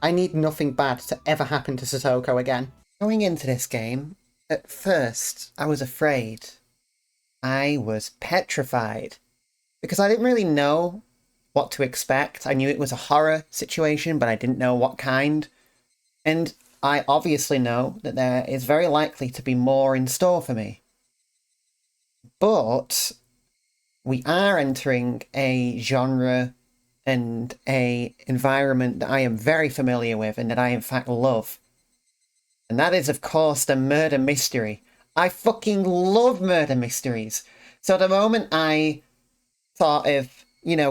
I need nothing bad to ever happen to Satoko again. Going into this game, at first, I was afraid. I was petrified. Because I didn't really know what to expect. I knew it was a horror situation, but I didn't know what kind. And I obviously know that there is very likely to be more in store for me. But we are entering a genre and a environment that I am very familiar with and that I in fact love. And that is, of course, the murder mystery. I fucking love murder mysteries. So the moment I sort of,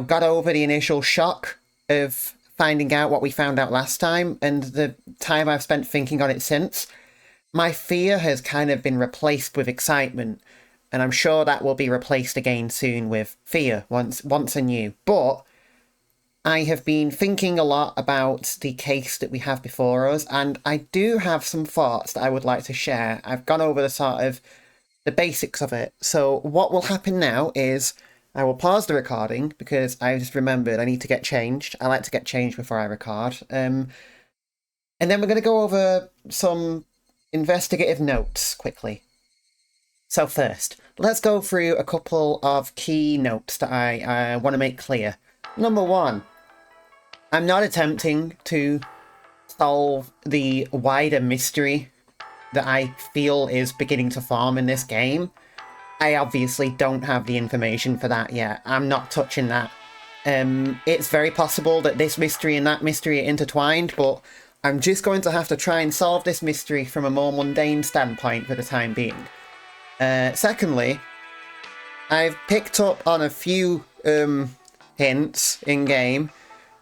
got over the initial shock of finding out what we found out last time and the time I've spent thinking on it since, my fear has kind of been replaced with excitement. And I'm sure that will be replaced again soon with fear once anew. But I have been thinking a lot about the case that we have before us, and I do have some thoughts that I would like to share. I've gone over the basics of it. So what will happen now is I will pause the recording because I just remembered I need to get changed. I like to get changed before I record. And then we're going to go over some investigative notes quickly. So first, let's go through a couple of key notes that I want to make clear. Number one, I'm not attempting to solve the wider mystery that I feel is beginning to form in this game. I obviously don't have the information for that yet. I'm not touching that. It's very possible that this mystery and that mystery are intertwined, but I'm just going to have to try and solve this mystery from a more mundane standpoint for the time being. Secondly, I've picked up on a few hints in-game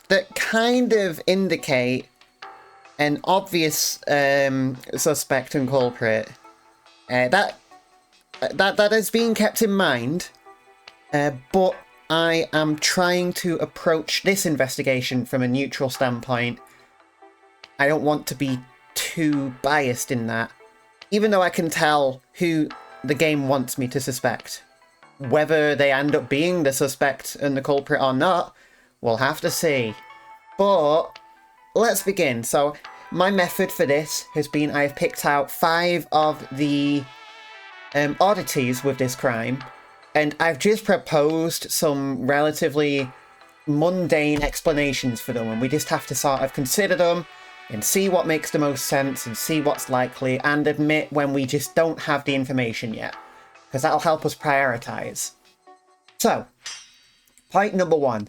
that kind of indicate an obvious suspect and culprit. That is being kept in mind, but I am trying to approach this investigation from a neutral standpoint. I don't want to be too biased in that, even though I can tell who the game wants me to suspect. Whether they end up being the suspect and the culprit or not, we'll have to see. But let's begin. So my method for this has been I've picked out 5 of the oddities with this crime, and I've just proposed some relatively mundane explanations for them, and we just have to sort of consider them and see what makes the most sense and see what's likely, and admit when we just don't have the information yet, because that'll help us prioritize. So, point number 1.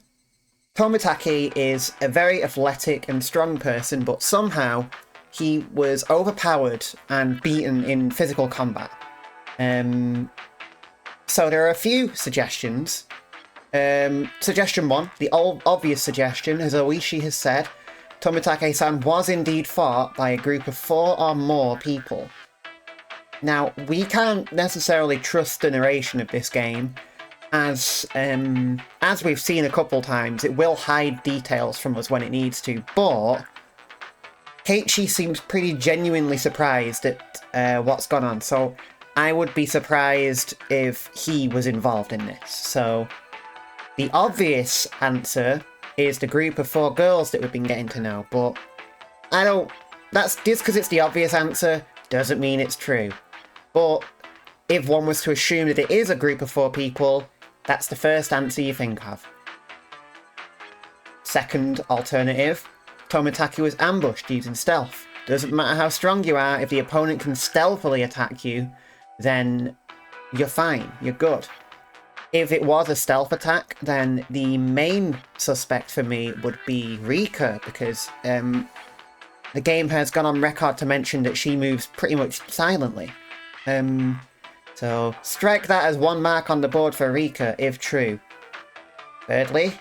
Tomitake is a very athletic and strong person, but somehow he was overpowered and beaten in physical combat. So there are a few suggestions. Suggestion 1, the obvious suggestion, as Oishi has said, Tomitake-san was indeed fought by a group of 4 or more people. Now, we can't necessarily trust the narration of this game, as we've seen a couple times, it will hide details from us when it needs to, but Keiichi seems pretty genuinely surprised at what's gone on, so I would be surprised if he was involved in this. So, the obvious answer is the group of 4 girls that we've been getting to know, but that's just because it's the obvious answer doesn't mean it's true. But if one was to assume that it is a group of 4 people, that's the first answer you think of. Second alternative, Tomitake was ambushed using stealth. Doesn't matter how strong you are, if the opponent can stealthily attack you, then you're fine, you're good. If it was a stealth attack, then the main suspect for me would be Rika, because the game has gone on record to mention that she moves pretty much silently. So strike that as 1 mark on the board for Rika, if true. Thirdly,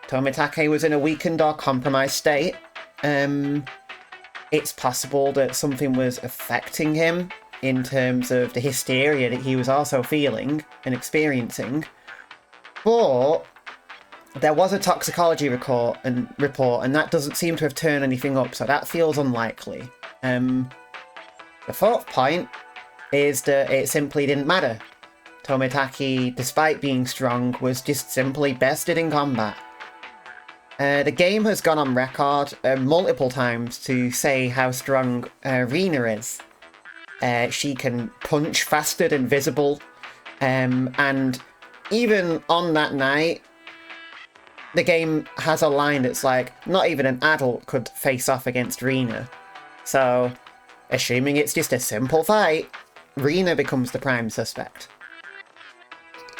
Tomitake was in a weakened or compromised state. It's possible that something was affecting him in terms of the hysteria that he was also feeling and experiencing. But there was a toxicology report, and that doesn't seem to have turned anything up, so that feels unlikely. The 4th point is that it simply didn't matter. Tomitake, despite being strong, was just simply bested in combat. The game has gone on record multiple times to say how strong Rina is. She can punch faster than Visible, and even on that night, the game has a line that's like, not even an adult could face off against Rina. So, assuming it's just a simple fight, Rina becomes the prime suspect.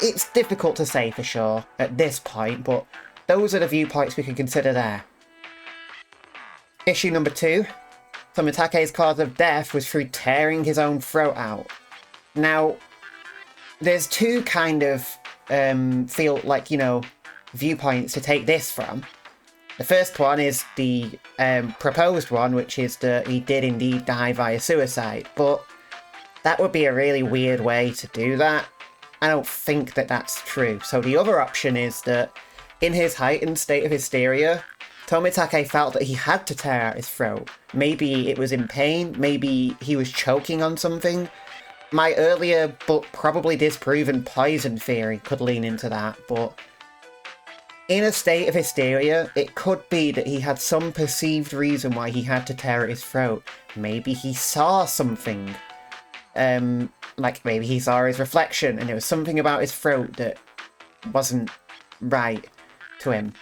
It's difficult to say for sure at this point, but those are the viewpoints we can consider there. Issue number 2. Tomitake's cause of death was through tearing his own throat out. Now, there's two kind of, viewpoints to take this from. The first one is the proposed one, which is that he did indeed die via suicide, but that would be a really weird way to do that. I don't think that that's true. So the other option is that in his heightened state of hysteria, Tomitake felt that he had to tear out his throat. Maybe it was in pain, maybe he was choking on something. My earlier but probably disproven poison theory could lean into that, but in a state of hysteria, it could be that he had some perceived reason why he had to tear at his throat. Maybe he saw something. Like maybe he saw his reflection and there was something about his throat that wasn't right to him.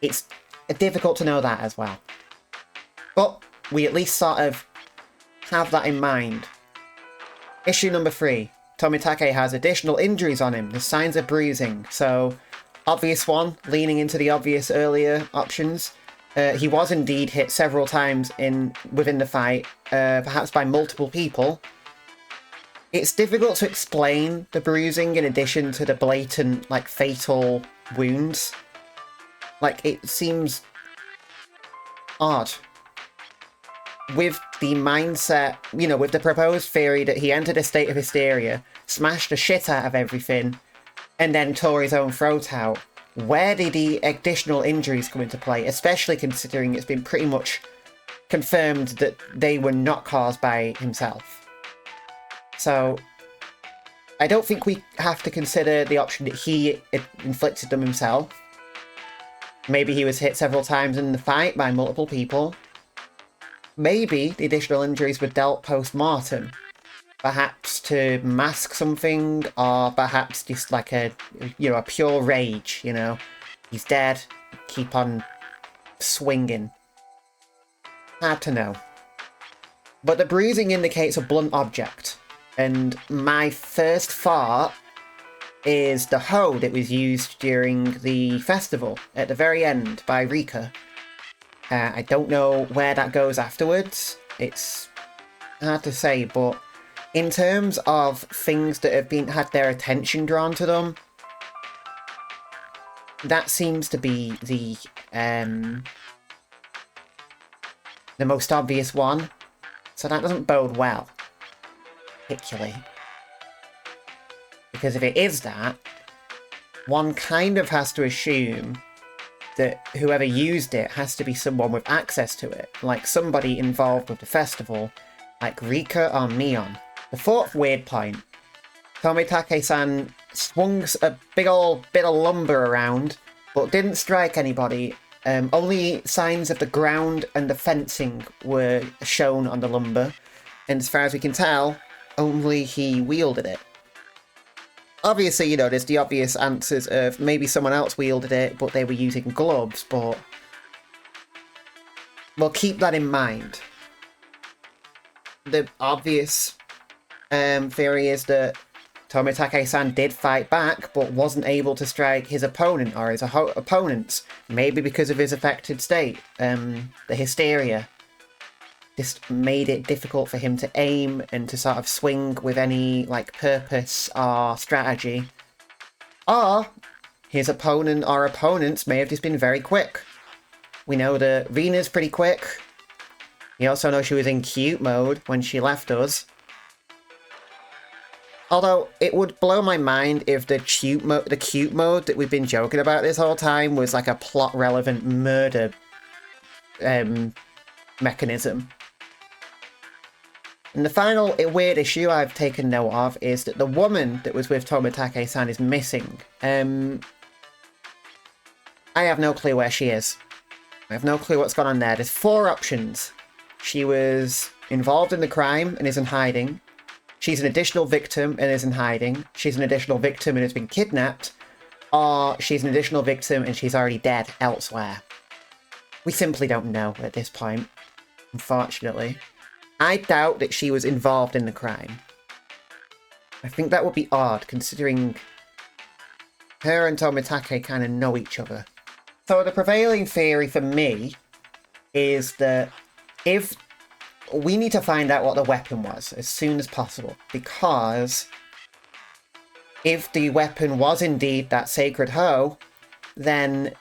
It's difficult to know that as well. But we at least sort of have that in mind. Issue number 3. Tomitake has additional injuries on him. There's signs of bruising. So, obvious one, leaning into the obvious earlier options. He was indeed hit several times within the fight, perhaps by multiple people. It's difficult to explain the bruising in addition to the blatant, fatal wounds. It seems odd. With the mindset, with the proposed theory that he entered a state of hysteria, smashed the shit out of everything, and then tore his own throat out, where did the additional injuries come into play, especially considering it's been pretty much confirmed that they were not caused by himself? So, I don't think we have to consider the option that he inflicted them himself. Maybe he was hit several times in the fight by multiple people. Maybe the additional injuries were dealt post-mortem. Perhaps to mask something, or perhaps just a pure rage, He's dead, keep on swinging. Hard to know. But the bruising indicates a blunt object. And my first thought is the hoe that was used during the festival at the very end by Rika. I don't know where that goes afterwards. It's hard to say, but in terms of things that have had their attention drawn to them, that seems to be the most obvious one. So that doesn't bode well, particularly. Because if it is that, one kind of has to assume that whoever used it has to be someone with access to it, like somebody involved with the festival, like Rika or Neon. The fourth weird point, Tomitake-san swung a big old bit of lumber around, but didn't strike anybody. Only signs of the ground and the fencing were shown on the lumber, and as far as we can tell, only he wielded it. Obviously, there's the obvious answers of maybe someone else wielded it, but they were using gloves, but we'll keep that in mind. The obvious theory is that Tomitake-san did fight back, but wasn't able to strike his opponent or his opponents, maybe because of his affected state. The hysteria just made it difficult for him to aim and to sort of swing with any, purpose or strategy. Or his opponent or opponents may have just been very quick. We know that Rina's pretty quick. We also know she was in cute mode when she left us. Although, it would blow my mind if the cute mode that we've been joking about this whole time was a plot-relevant murder mechanism. And the final weird issue I've taken note of is that the woman that was with Tomitake-san is missing. I have no clue where she is. I have no clue what's gone on there. There's 4 options. She was involved in the crime and is in hiding. She's an additional victim and is in hiding. She's an additional victim and has been kidnapped. Or she's an additional victim and she's already dead elsewhere. We simply don't know at this point, unfortunately. I doubt that she was involved in the crime. I think that would be odd, considering her and Tomitake kind of know each other. So the prevailing theory for me is that if we need to find out what the weapon was as soon as possible, because if the weapon was indeed that sacred hoe, then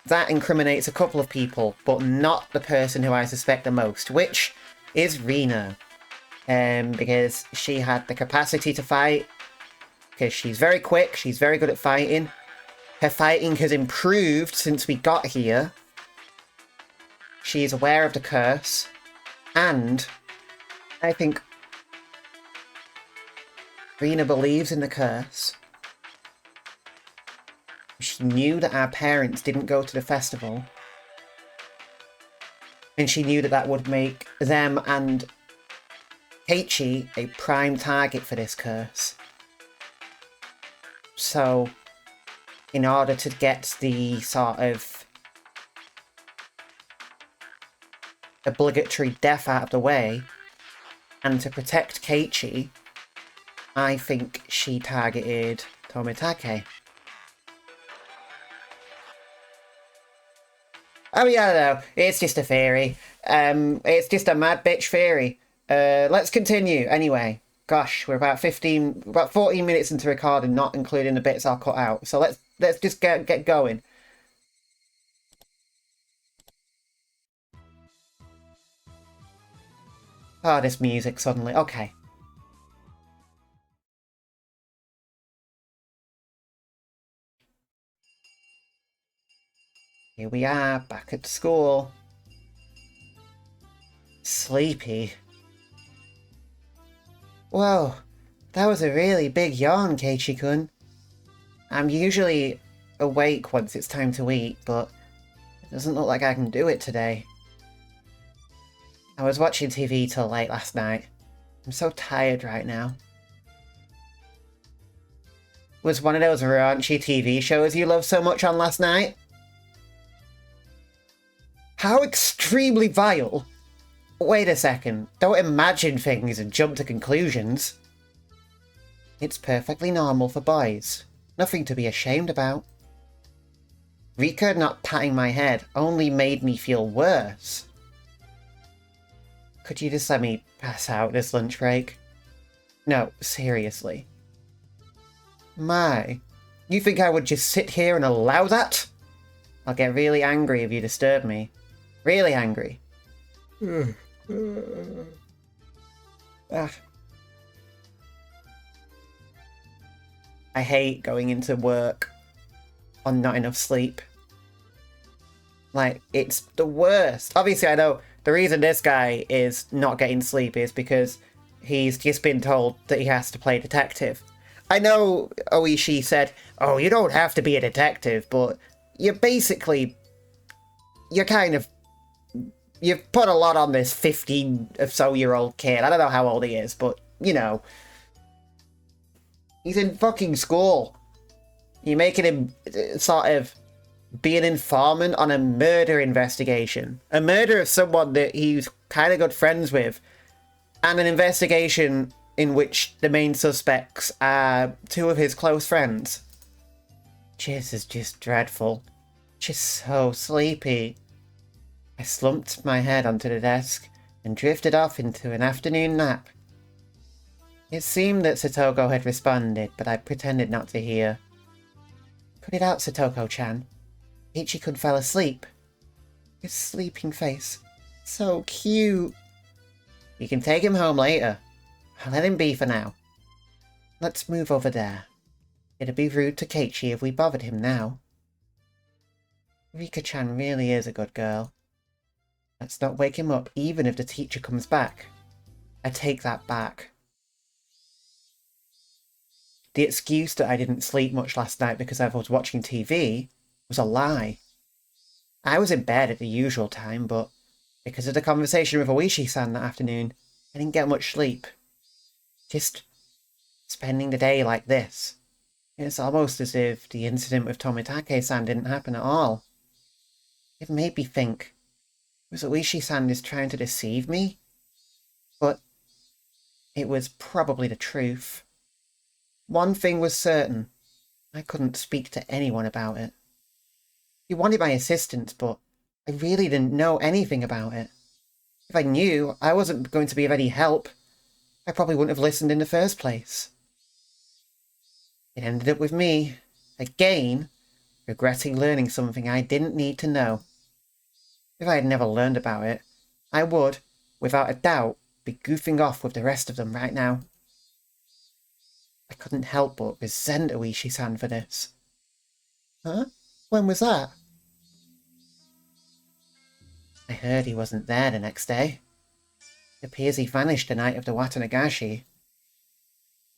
that incriminates a couple of people, but not the person who I suspect the most, which is Rina. Because she had the capacity to fight, because she's very quick, she's very good at fighting. Her fighting has improved since we got here. She's aware of the curse, and I think Rina believes in the curse. She knew that our parents didn't go to the festival, and she knew that that would make them and Keiichi a prime target for this curse. So, in order to get the sort of obligatory death out of the way, and to protect Keiichi, I think she targeted Tomitake. I mean, I don't know. It's just a theory. It's just a mad bitch theory. Let's continue. Anyway, gosh, we're about 14 minutes into recording, not including the bits I'll cut out. So let's just get going. Oh, this music suddenly. Okay. Here we are, back at school. Sleepy. Whoa, that was a really big yawn, Keiichi-kun. I'm usually awake once it's time to eat, but it doesn't look like I can do it today. I was watching TV till late last night. I'm so tired right now. Was one of those raunchy TV shows you love so much on last night? How extremely vile! Wait a second, don't imagine things and jump to conclusions. It's perfectly normal for boys. Nothing to be ashamed about. Rika not patting my head only made me feel worse. Could you just let me pass out this lunch break? No, seriously. My, you think I would just sit here and allow that? I'll get really angry if you disturb me. Really angry. I hate going into work on not enough sleep. Like, it's the worst. Obviously, I know the reason this guy is not getting sleep is because he's just been told that he has to play detective. I know Oishi said, oh, you don't have to be a detective, but you're basically... You're kind of... You've put a lot on this 15-or-so-year-old kid. I don't know how old he is, but, you know. He's in fucking school. You're making him sort of be an informant on a murder investigation. A murder of someone that he's kind of good friends with. And an investigation in which the main suspects are 2 of his close friends. This is just dreadful. Just so sleepy. I slumped my head onto the desk and drifted off into an afternoon nap. It seemed that Satoko had responded, but I pretended not to hear. Put it out, Satoko-chan. Ichi-kun fell asleep. His sleeping face. So cute. You can take him home later. I'll let him be for now. Let's move over there. It'd be rude to Keiichi if we bothered him now. Rika-chan really is a good girl. Let's not wake him up even if the teacher comes back. I take that back. The excuse that I didn't sleep much last night because I was watching TV was a lie. I was in bed at the usual time, but because of the conversation with Oishi-san that afternoon, I didn't get much sleep. Just spending the day like this. It's almost as if the incident with Tomitake-san didn't happen at all. It made me think, was Oishi-san just trying to deceive me? But it was probably the truth. One thing was certain. I couldn't speak to anyone about it. He wanted my assistance, but I really didn't know anything about it. If I knew I wasn't going to be of any help, I probably wouldn't have listened in the first place. It ended up with me, again, regretting learning something I didn't need to know. If I had never learned about it, I would, without a doubt, be goofing off with the rest of them right now. I couldn't help but resent Oishi-san for this. Huh? When was that? I heard he wasn't there the next day. It appears he vanished the night of the Watanagashi.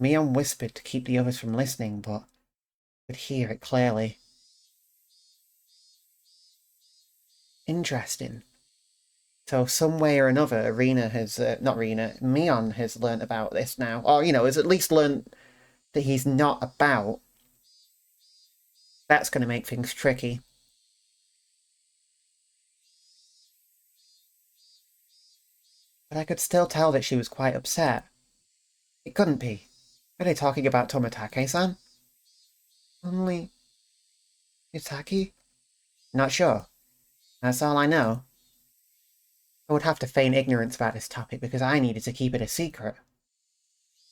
Mion whispered to keep the others from listening, but I could hear it clearly. Interesting. So some way or another, Mion has learnt about this now. Or, has at least learnt that he's not about. That's going to make things tricky. But I could still tell that she was quite upset. It couldn't be. Are they talking about Tomitake-san? Only... Yutaki? Not sure. That's all I know. I would have to feign ignorance about this topic because I needed to keep it a secret.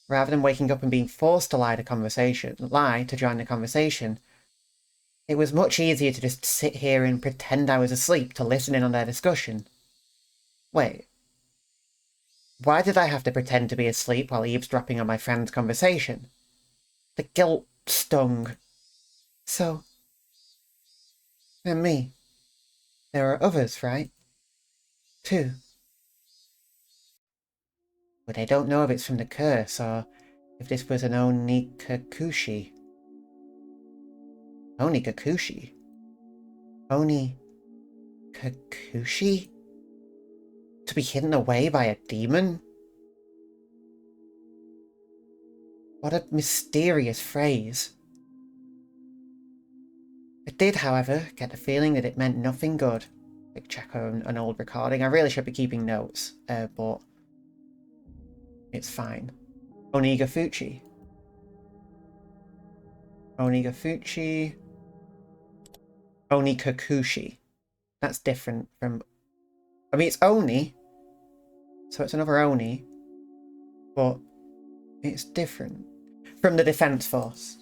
Rather than waking up and being forced to lie to join the conversation, it was much easier to just sit here and pretend I was asleep to listen in on their discussion. Wait. Why did I have to pretend to be asleep while eavesdropping on my friend's conversation? The guilt stung. So... and me. There are others, right? Two. But I don't know if it's from the curse or if this was an Onikakushi. Onikakushi? Onikakushi? To be hidden away by a demon? What a mysterious phrase. I did, however, get the feeling that it meant nothing good. Like check on an old recording. I really should be keeping notes, but it's fine. Onigafuchi. Onigafuchi. Onikakushi. That's different from... I mean, it's Oni, so it's another Oni, but it's different from the Defense Force.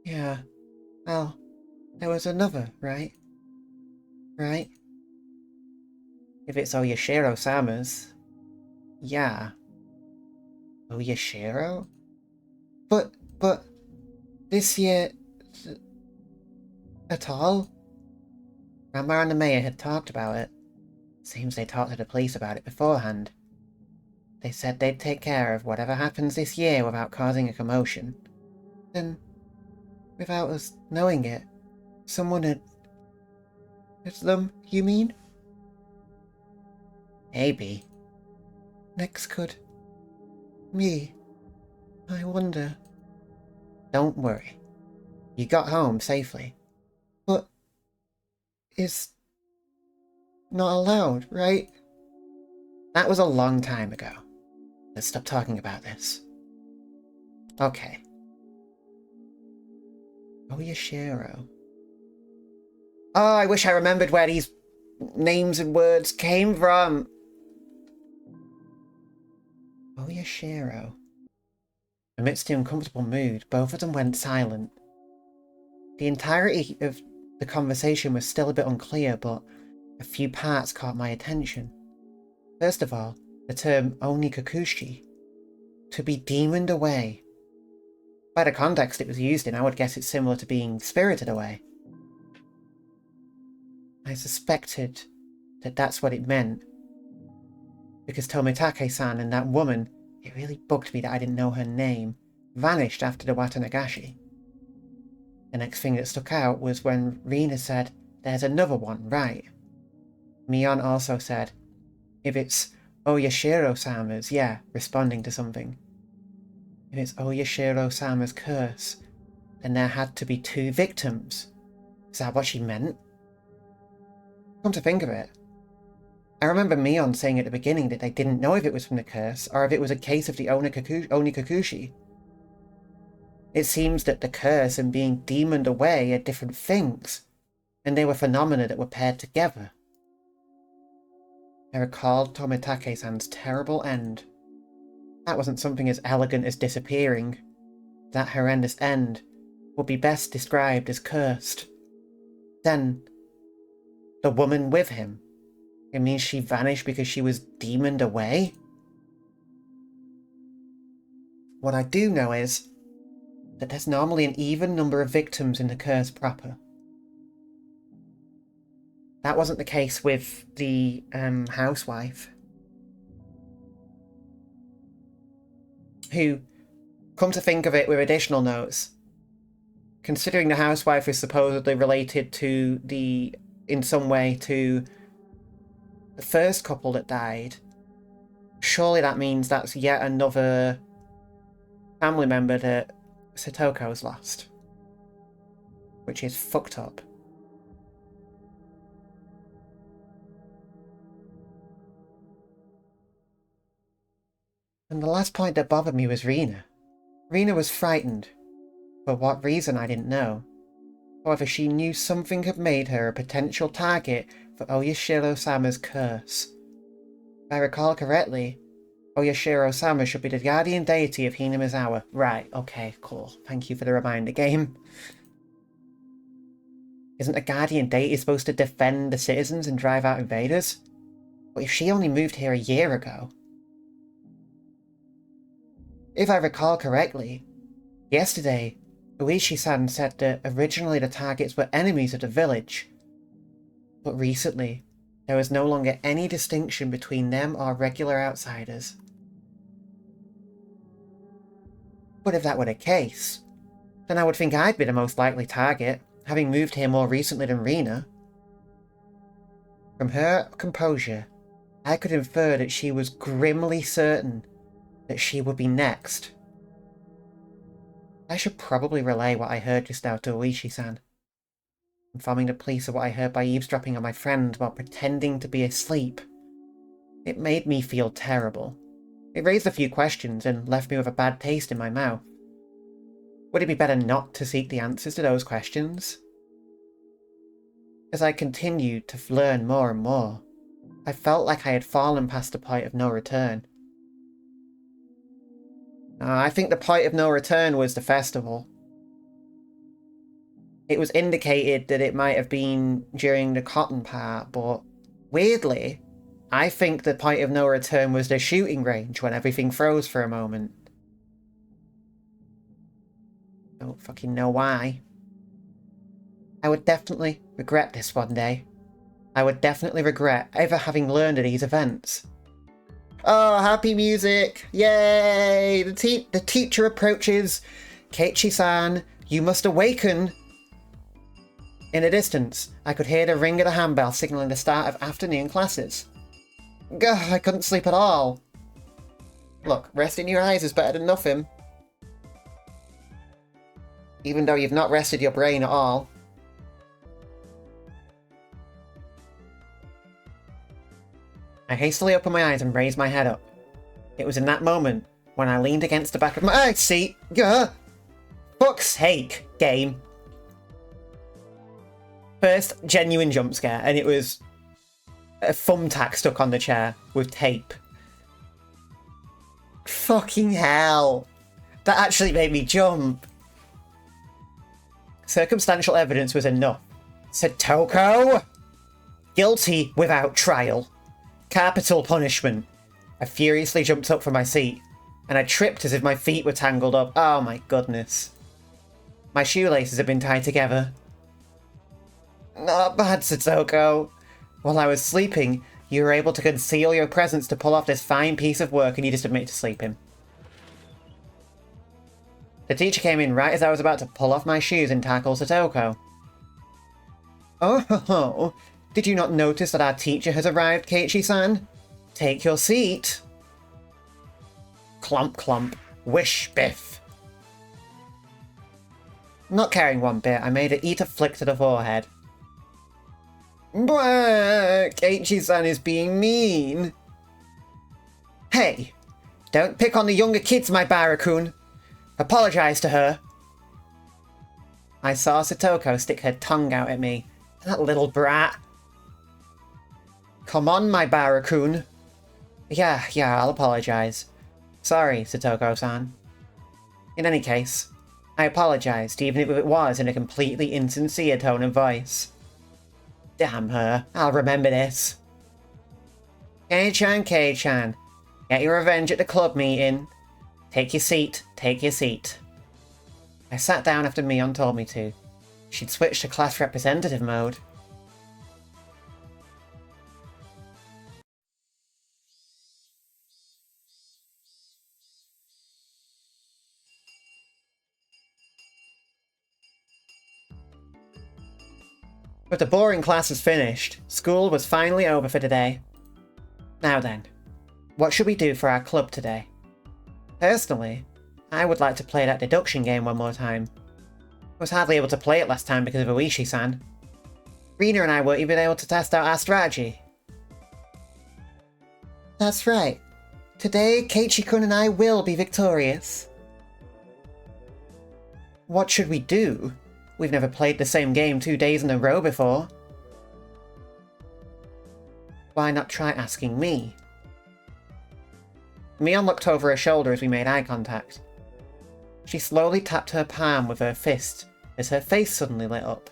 Yeah, well, there was another, right? Right? If it's Oyashiro-sama's, yeah. Oyashiro? But, this year... at all? Grandma and the mayor had talked about it. Seems they talked to the police about it beforehand. They said they'd take care of whatever happens this year without causing a commotion. Then, without us knowing it, someone had... It's them, you mean? Maybe. Next could... me. I wonder. Don't worry. You got home safely. But... it's... not allowed, right? That was a long time ago. Let's stop talking about this. Okay. Oyashiro. Oh, I wish I remembered where these names and words came from. Oyashiro. Amidst the uncomfortable mood, both of them went silent. The entirety of the conversation was still a bit unclear, but a few parts caught my attention. First of all, the term Onikakushi. To be demoned away. By the context it was used in, I would guess it's similar to being spirited away. I suspected that that's what it meant, because Tomitake-san and that woman it really bugged me that I didn't know her name, vanished after the Watanagashi. The next thing that stuck out was when Rina said, "There's another one, right?" Mion also said, "If it's Oyashiro-sama's, yeah," responding to something. "If it's Oyashiro-sama's curse, then there had to be 2 victims. Is that what she meant?" Come to think of it, I remember Mion saying at the beginning that they didn't know if it was from the curse, or if it was a case of the Onikakushi. It seems that the curse and being demoned away are different things, and they were phenomena that were paired together. I recalled Tomitake-san's terrible end. That wasn't something as elegant as disappearing. That horrendous end would be best described as cursed. Then, the woman with him. It means she vanished because she was demoned away? What I do know is that there's normally an even number of victims in the curse proper. That wasn't the case with the housewife, who, come to think of it with additional notes, considering the housewife is supposedly related to in some way to the first couple that died, surely that means that's yet another family member that Satoko's lost. Which is fucked up. And the last point that bothered me was Rina. Rina was frightened. For what reason, I didn't know. However, she knew something had made her a potential target for Oyashiro-sama's curse. If I recall correctly, Oyashiro-sama should be the guardian deity of Hinamizawa. Right, okay, cool. Thank you for the reminder game. Isn't a guardian deity supposed to defend the citizens and drive out invaders? But if she only moved here a year ago... If I recall correctly, yesterday, Uishi-san said that originally the targets were enemies of the village. But recently, there was no longer any distinction between them or regular outsiders. But if that were the case, then I would think I'd be the most likely target, having moved here more recently than Rina. From her composure, I could infer that she was grimly certain that she would be next. I should probably relay what I heard just now to Uishi-san, informing the police of what I heard by eavesdropping on my friend while pretending to be asleep. It made me feel terrible. It raised a few questions and left me with a bad taste in my mouth. Would it be better not to seek the answers to those questions? As I continued to learn more and more, I felt like I had fallen past the point of no return. I think the point of no return was the festival. It was indicated that it might have been during the cotton part, but weirdly, I think the point of no return was the shooting range when everything froze for a moment. Don't fucking know why. I would definitely regret this one day. I would definitely regret ever having learned of these events. Oh, happy music! Yay! The teacher approaches. Keiichi-san, you must awaken! In the distance, I could hear the ring of the handbell signalling the start of afternoon classes. Gah, I couldn't sleep at all. Look, resting your eyes is better than nothing. Even though you've not rested your brain at all. I hastily opened my eyes and raised my head up. It was in that moment when I leaned against the back of my seat. Gah! Fuck's sake, game. First, genuine jump scare, and it was a thumbtack stuck on the chair with tape. Fucking hell. That actually made me jump. Circumstantial evidence was enough. Satoko! Guilty without trial. Capital punishment. I furiously jumped up from my seat, and I tripped as if my feet were tangled up. Oh my goodness. My shoelaces had been tied together. Not bad, Satoko. While I was sleeping, you were able to conceal your presence to pull off this fine piece of work and you just admitted to sleeping. The teacher came in right as I was about to pull off my shoes and tackle Satoko. Oh, did you not notice that our teacher has arrived, Keiichi-san? Take your seat. Clump, clump. Wish, biff. Not caring one bit, I made her eat a flick to the forehead. Blah! Keiichi-san is being mean. Hey! Don't pick on the younger kids, my Barakun. Apologize to her. I saw Satoko stick her tongue out at me. That little brat. Come on, my Barakun. Yeah, I'll apologize. Sorry, Satoko-san. In any case, I apologized, even if it was in a completely insincere tone of voice. Damn her, I'll remember this. Kei-chan, Kei-chan. Get your revenge at the club meeting. Take your seat, take your seat. I sat down after Mion told me to. She'd switched to class representative mode. But the boring classes finished. School was finally over for today. Now then, what should we do for our club today? Personally, I would like to play that deduction game one more time. I was hardly able to play it last time because of Oishi-san. Rina and I weren't even able to test out our strategy. That's right. Today, Keiichi-kun and I will be victorious. What should we do? We've never played the same game 2 days in a row before. Why not try asking me? Mion looked over her shoulder as we made eye contact. She slowly tapped her palm with her fist as her face suddenly lit up.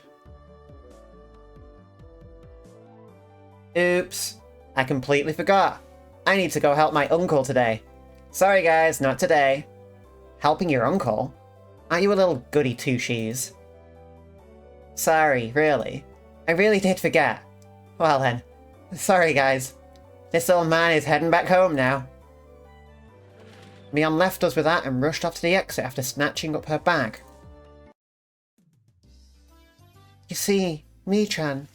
Oops, I completely forgot. I need to go help my uncle today. Sorry guys, not today. Helping your uncle? Aren't you a little goody two-shoes? Sorry, really. I really did forget. Well then, sorry guys. This old man is heading back home now. Mion left us with that and rushed off to the exit after snatching up her bag. You see, Mi-chan,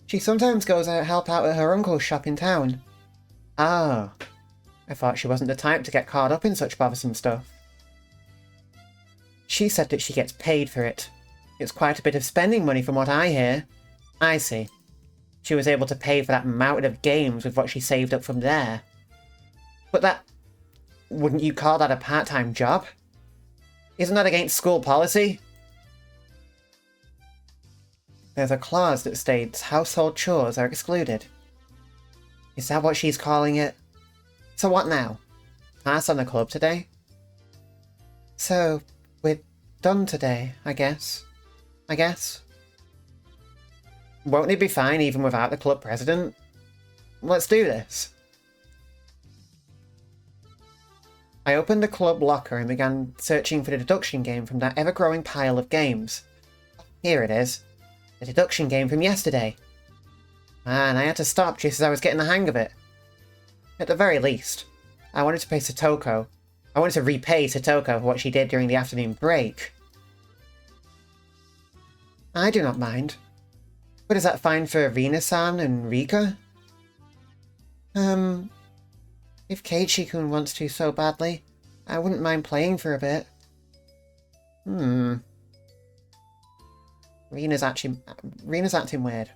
she sometimes goes out to help out at her uncle's shop in town. Oh, I thought she wasn't the type to get caught up in such bothersome stuff. She said that she gets paid for it. It's quite a bit of spending money from what I hear. I see. She was able to pay for that mountain of games with what she saved up from there. But that... wouldn't you call that a part-time job? Isn't that against school policy? There's a clause that states household chores are excluded. Is that what she's calling it? So what now? Pass on the club today? So, we're done today, I guess. Won't it be fine even without the club president? Let's do this. I opened the club locker and began searching for the deduction game from that ever-growing pile of games. Here it is. The deduction game from yesterday. Man, I had to stop just as I was getting the hang of it. At the very least, I wanted to repay Satoko for what she did during the afternoon break. I do not mind. But is that fine for Rina-san and Rika? If Keiichi-kun wants to so badly, I wouldn't mind playing for a bit. Rina's acting weird.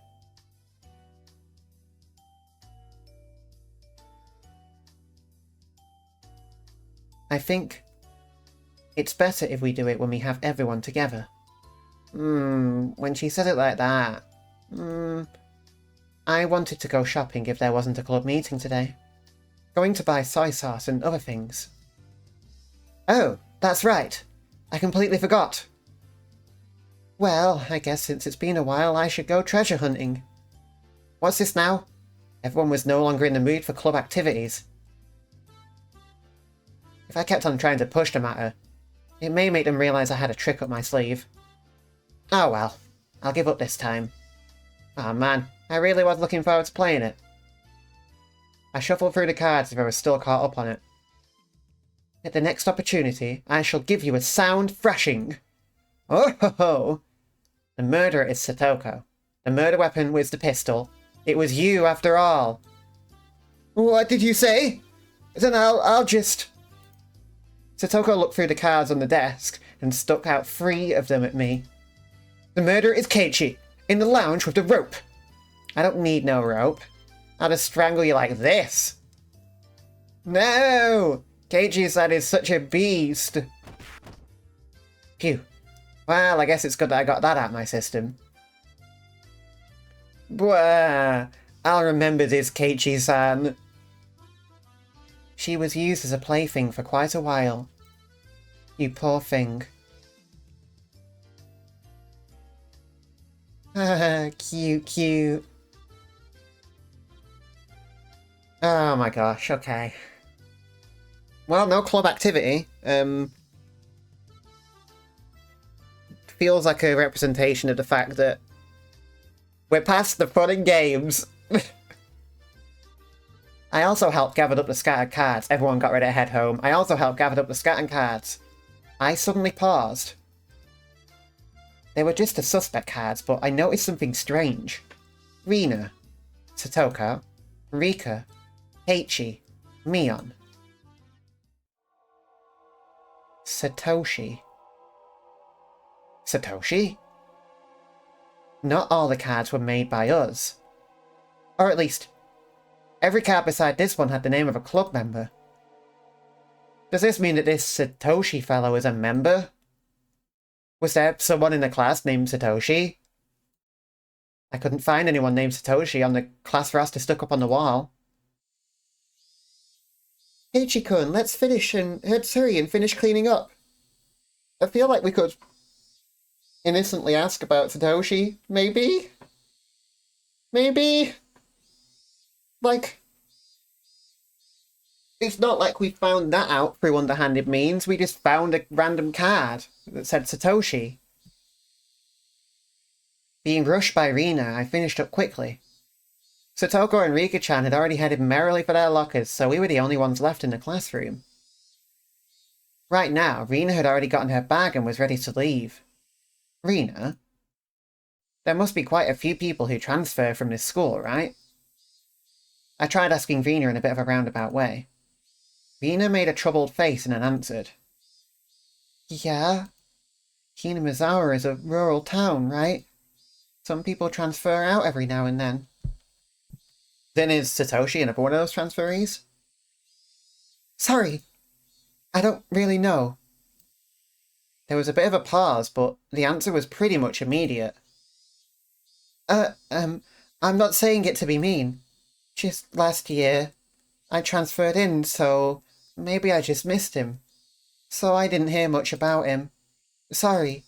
I think it's better if we do it when we have everyone together. When she said it like that... I wanted to go shopping if there wasn't a club meeting today. Going to buy soy sauce and other things. Oh, that's right. I completely forgot. Well, I guess since it's been a while I should go treasure hunting. What's this now? Everyone was no longer in the mood for club activities. If I kept on trying to push the matter, it may make them realise I had a trick up my sleeve. Oh well, I'll give up this time. Oh man, I really was looking forward to playing it. I shuffled through the cards if I was still caught up on it. At the next opportunity, I shall give you a sound thrashing. Oh ho ho! The murderer is Satoko. The murder weapon was the pistol. It was you, after all. What did you say? Then I'll just... Satoko looked through the cards on the desk and stuck out 3 of them at me. The murderer is Keiichi, in the lounge with the rope. I don't need no rope. I'll just strangle you like this. No! Keiichi-san is such a beast. Phew. Well, I guess it's good that I got that out of my system. Bwah! I'll remember this, Keiichi-san. She was used as a plaything for quite a while. You poor thing. Cute, cute. Oh my gosh, okay. Well, no club activity. Feels like a representation of the fact that we're past the fun and games. I also helped gather up the scattered cards. Everyone got ready to head home. I also helped gather up the scattered cards. I suddenly paused. They were just the suspect cards, but I noticed something strange. Rina, Satoko, Rika, Keiichi, Mion. Satoshi. Satoshi? Not all the cards were made by us. Or at least, every card beside this one had the name of a club member. Does this mean that this Satoshi fellow is a member? Was there someone in the class named Satoshi? I couldn't find anyone named Satoshi on the class roster stuck up on the wall. Keiichi-kun, let's hurry and finish cleaning up. I feel like we could innocently ask about Satoshi, maybe? Maybe? Like, it's not like we found that out through underhanded means. We just found a random card that said Satoshi. Being rushed by Rina, I finished up quickly. Satoko and Rika-chan had already headed merrily for their lockers, so we were the only ones left in the classroom. Right now, Rina had already gotten her bag and was ready to leave. Rina? There must be quite a few people who transfer from this school, right? I tried asking Rina in a bit of a roundabout way. Rina made a troubled face and then answered. Yeah. Hinamizawa is a rural town, right? Some people transfer out every now and then. Then is Satoshi another one of those transferees? Sorry, I don't really know. There was a bit of a pause, but the answer was pretty much immediate. I'm not saying it to be mean. Just last year, I transferred in, so maybe I just missed him. So I didn't hear much about him. Sorry.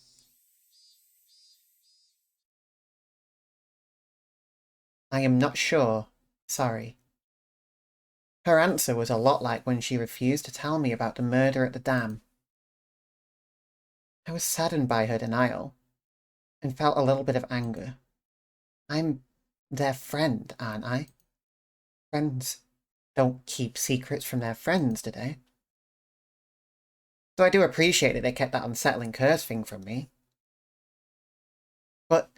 I am not sure. Sorry. Her answer was a lot like when she refused to tell me about the murder at the dam. I was saddened by her denial, and felt a little bit of anger. I'm their friend, aren't I? Friends don't keep secrets from their friends, do they? So I do appreciate that they kept that unsettling curse thing from me. But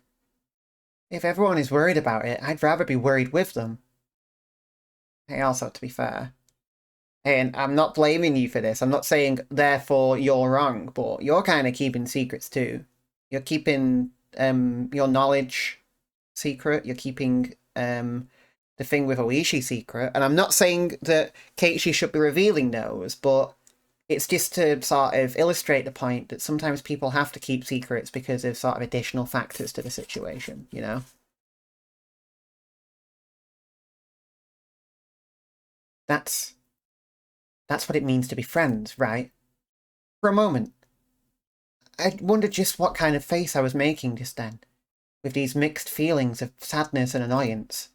if everyone is worried about it, I'd rather be worried with them. Hey, also, to be fair, and I'm not blaming you for this, I'm not saying, therefore, you're wrong, but you're kind of keeping secrets too. You're keeping your knowledge secret, you're keeping the thing with Oishi secret, and I'm not saying that Keiichi should be revealing those, but it's just to sort of illustrate the point that sometimes people have to keep secrets because of sort of additional factors to the situation, you know? That's what it means to be friends, right? For a moment, I wondered just what kind of face I was making just then, with these mixed feelings of sadness and annoyance.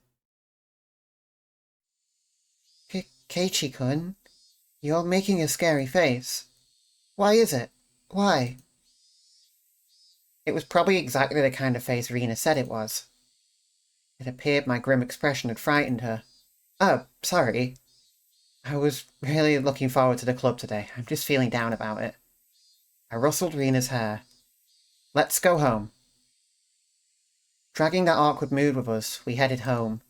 Keiichi-kun, you're making a scary face. Why is it? Why? It was probably exactly the kind of face Rina said it was. It appeared my grim expression had frightened her. Oh, sorry. I was really looking forward to the club today. I'm just feeling down about it. I rustled Rena's hair. Let's go home. Dragging that awkward mood with us, we headed home.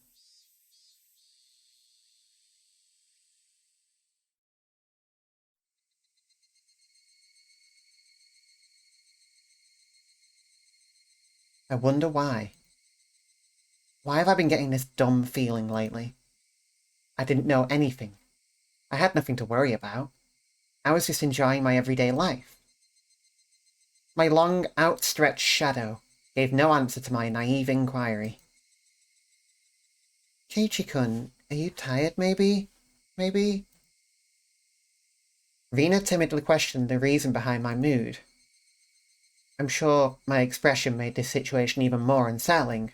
I wonder why. Why have I been getting this dumb feeling lately? I didn't know anything. I had nothing to worry about. I was just enjoying my everyday life. My long, outstretched shadow gave no answer to my naive inquiry. Keiichi-kun, are you tired, maybe? Maybe? Rina timidly questioned the reason behind my mood. I'm sure my expression made this situation even more unsettling.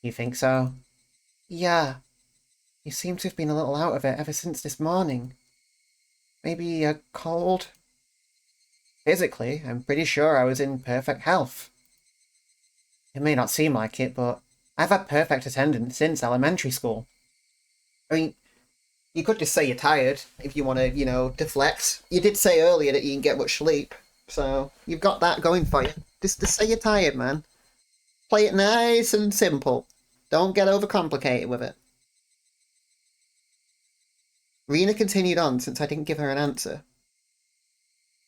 You think so? Yeah. You seem to have been a little out of it ever since this morning. Maybe a cold? Physically, I'm pretty sure I was in perfect health. It may not seem like it, but I've had perfect attendance since elementary school. I mean, you could just say you're tired if you want to, deflect. You did say earlier that you didn't get much sleep, so you've got that going for you. Just say you're tired, man. Play it nice and simple. Don't get overcomplicated with it. Rena continued on since I didn't give her an answer.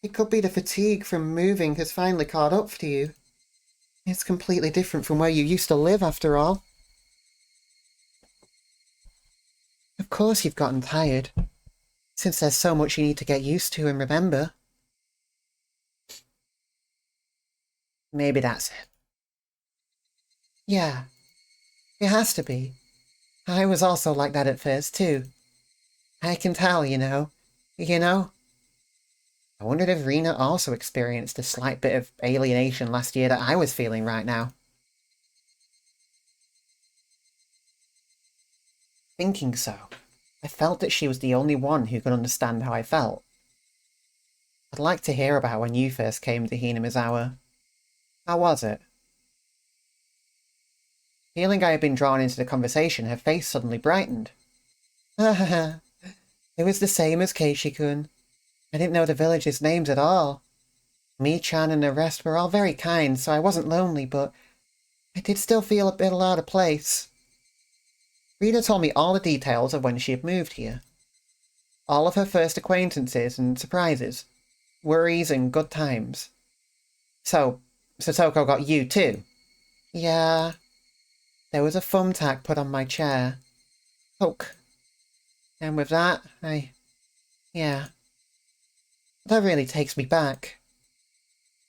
It could be the fatigue from moving has finally caught up to you. It's completely different from where you used to live, after all. Of course you've gotten tired, since there's so much you need to get used to and remember. Maybe that's it. Yeah, it has to be. I was also like that at first, too. I can tell, you know. You know? I wondered if Rena also experienced a slight bit of alienation last year that I was feeling right now. Thinking so, I felt that she was the only one who could understand how I felt. I'd like to hear about when you first came to Hinamizawa. How was it? Feeling I had been drawn into the conversation, her face suddenly brightened. It was the same as Keiichi-kun. I didn't know the villagers' names at all. Mi-chan and the rest were all very kind, so I wasn't lonely, but I did still feel a bit out of place. Rita told me all the details of when she had moved here. All of her first acquaintances and surprises, worries and good times. So, Satoko got you too? Yeah. There was a thumbtack put on my chair. Poke. And with that, yeah. That really takes me back.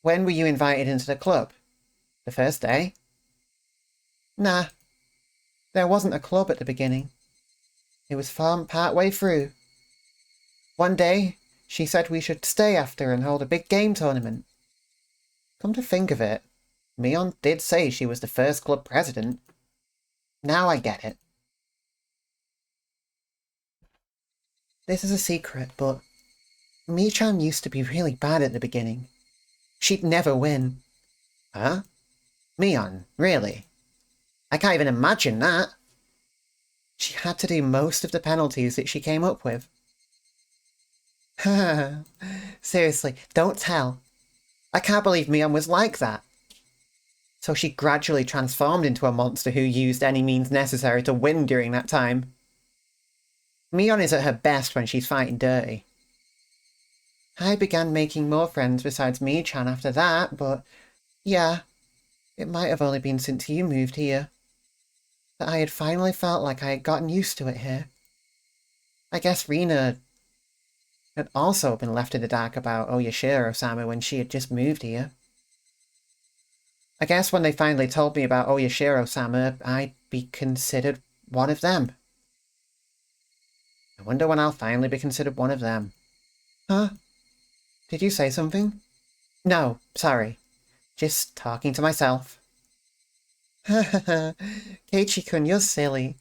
When were you invited into the club? The first day? Nah, there wasn't a club at the beginning. It was farm part way through. One day, she said we should stay after and hold a big game tournament. Come to think of it, Mion did say she was the first club president. Now I get it. This is a secret, but Mi-chan used to be really bad at the beginning. She'd never win. Huh? Mion, really? I can't even imagine that. She had to do most of the penalties that she came up with. Seriously, don't tell. I can't believe Mion was like that. So she gradually transformed into a monster who used any means necessary to win during that time. Mion is at her best when she's fighting dirty. I began making more friends besides Mi-chan after that, but yeah, it might have only been since you moved here. That I had finally felt like I had gotten used to it here. I guess Rina had also been left in the dark about Oyashiro-sama when she had just moved here. I guess when they finally told me about Oyashiro-sama, I'd be considered one of them. I wonder when I'll finally be considered one of them. Huh? Did you say something? No, sorry. Just talking to myself. Keiichi-kun, you're silly.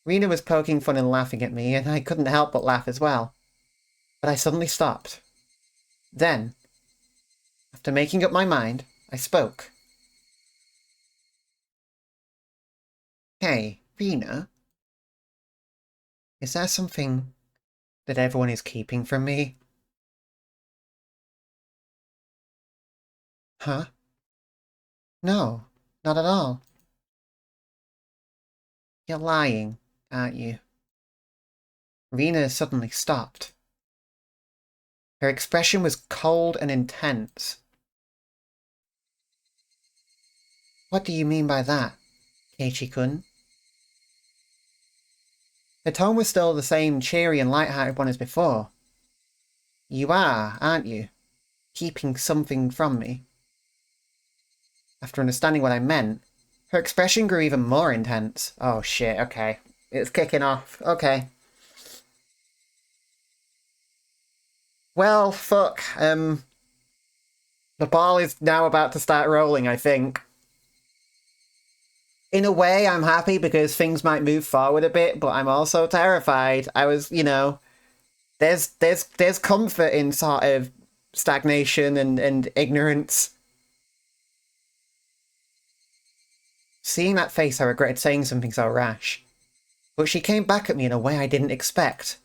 Rina was poking fun and laughing at me, and I couldn't help but laugh as well. But I suddenly stopped. Then, after making up my mind, I spoke. Hey, Rina. Is there something that everyone is keeping from me? Huh? No, not at all. You're lying, aren't you? Rena suddenly stopped. Her expression was cold and intense. What do you mean by that, Keiichi-kun? Her tone was still the same cheery and light-hearted one as before. You are, aren't you? Keeping something from me. After understanding what I meant, her expression grew even more intense. Oh shit, okay. It's kicking off. Okay. Well, fuck. The ball is now about to start rolling, I think. In a way, I'm happy because things might move forward a bit, but I'm also terrified. I was, there's comfort in sort of stagnation and ignorance. Seeing that face, I regretted saying something so rash. But she came back at me in a way I didn't expect.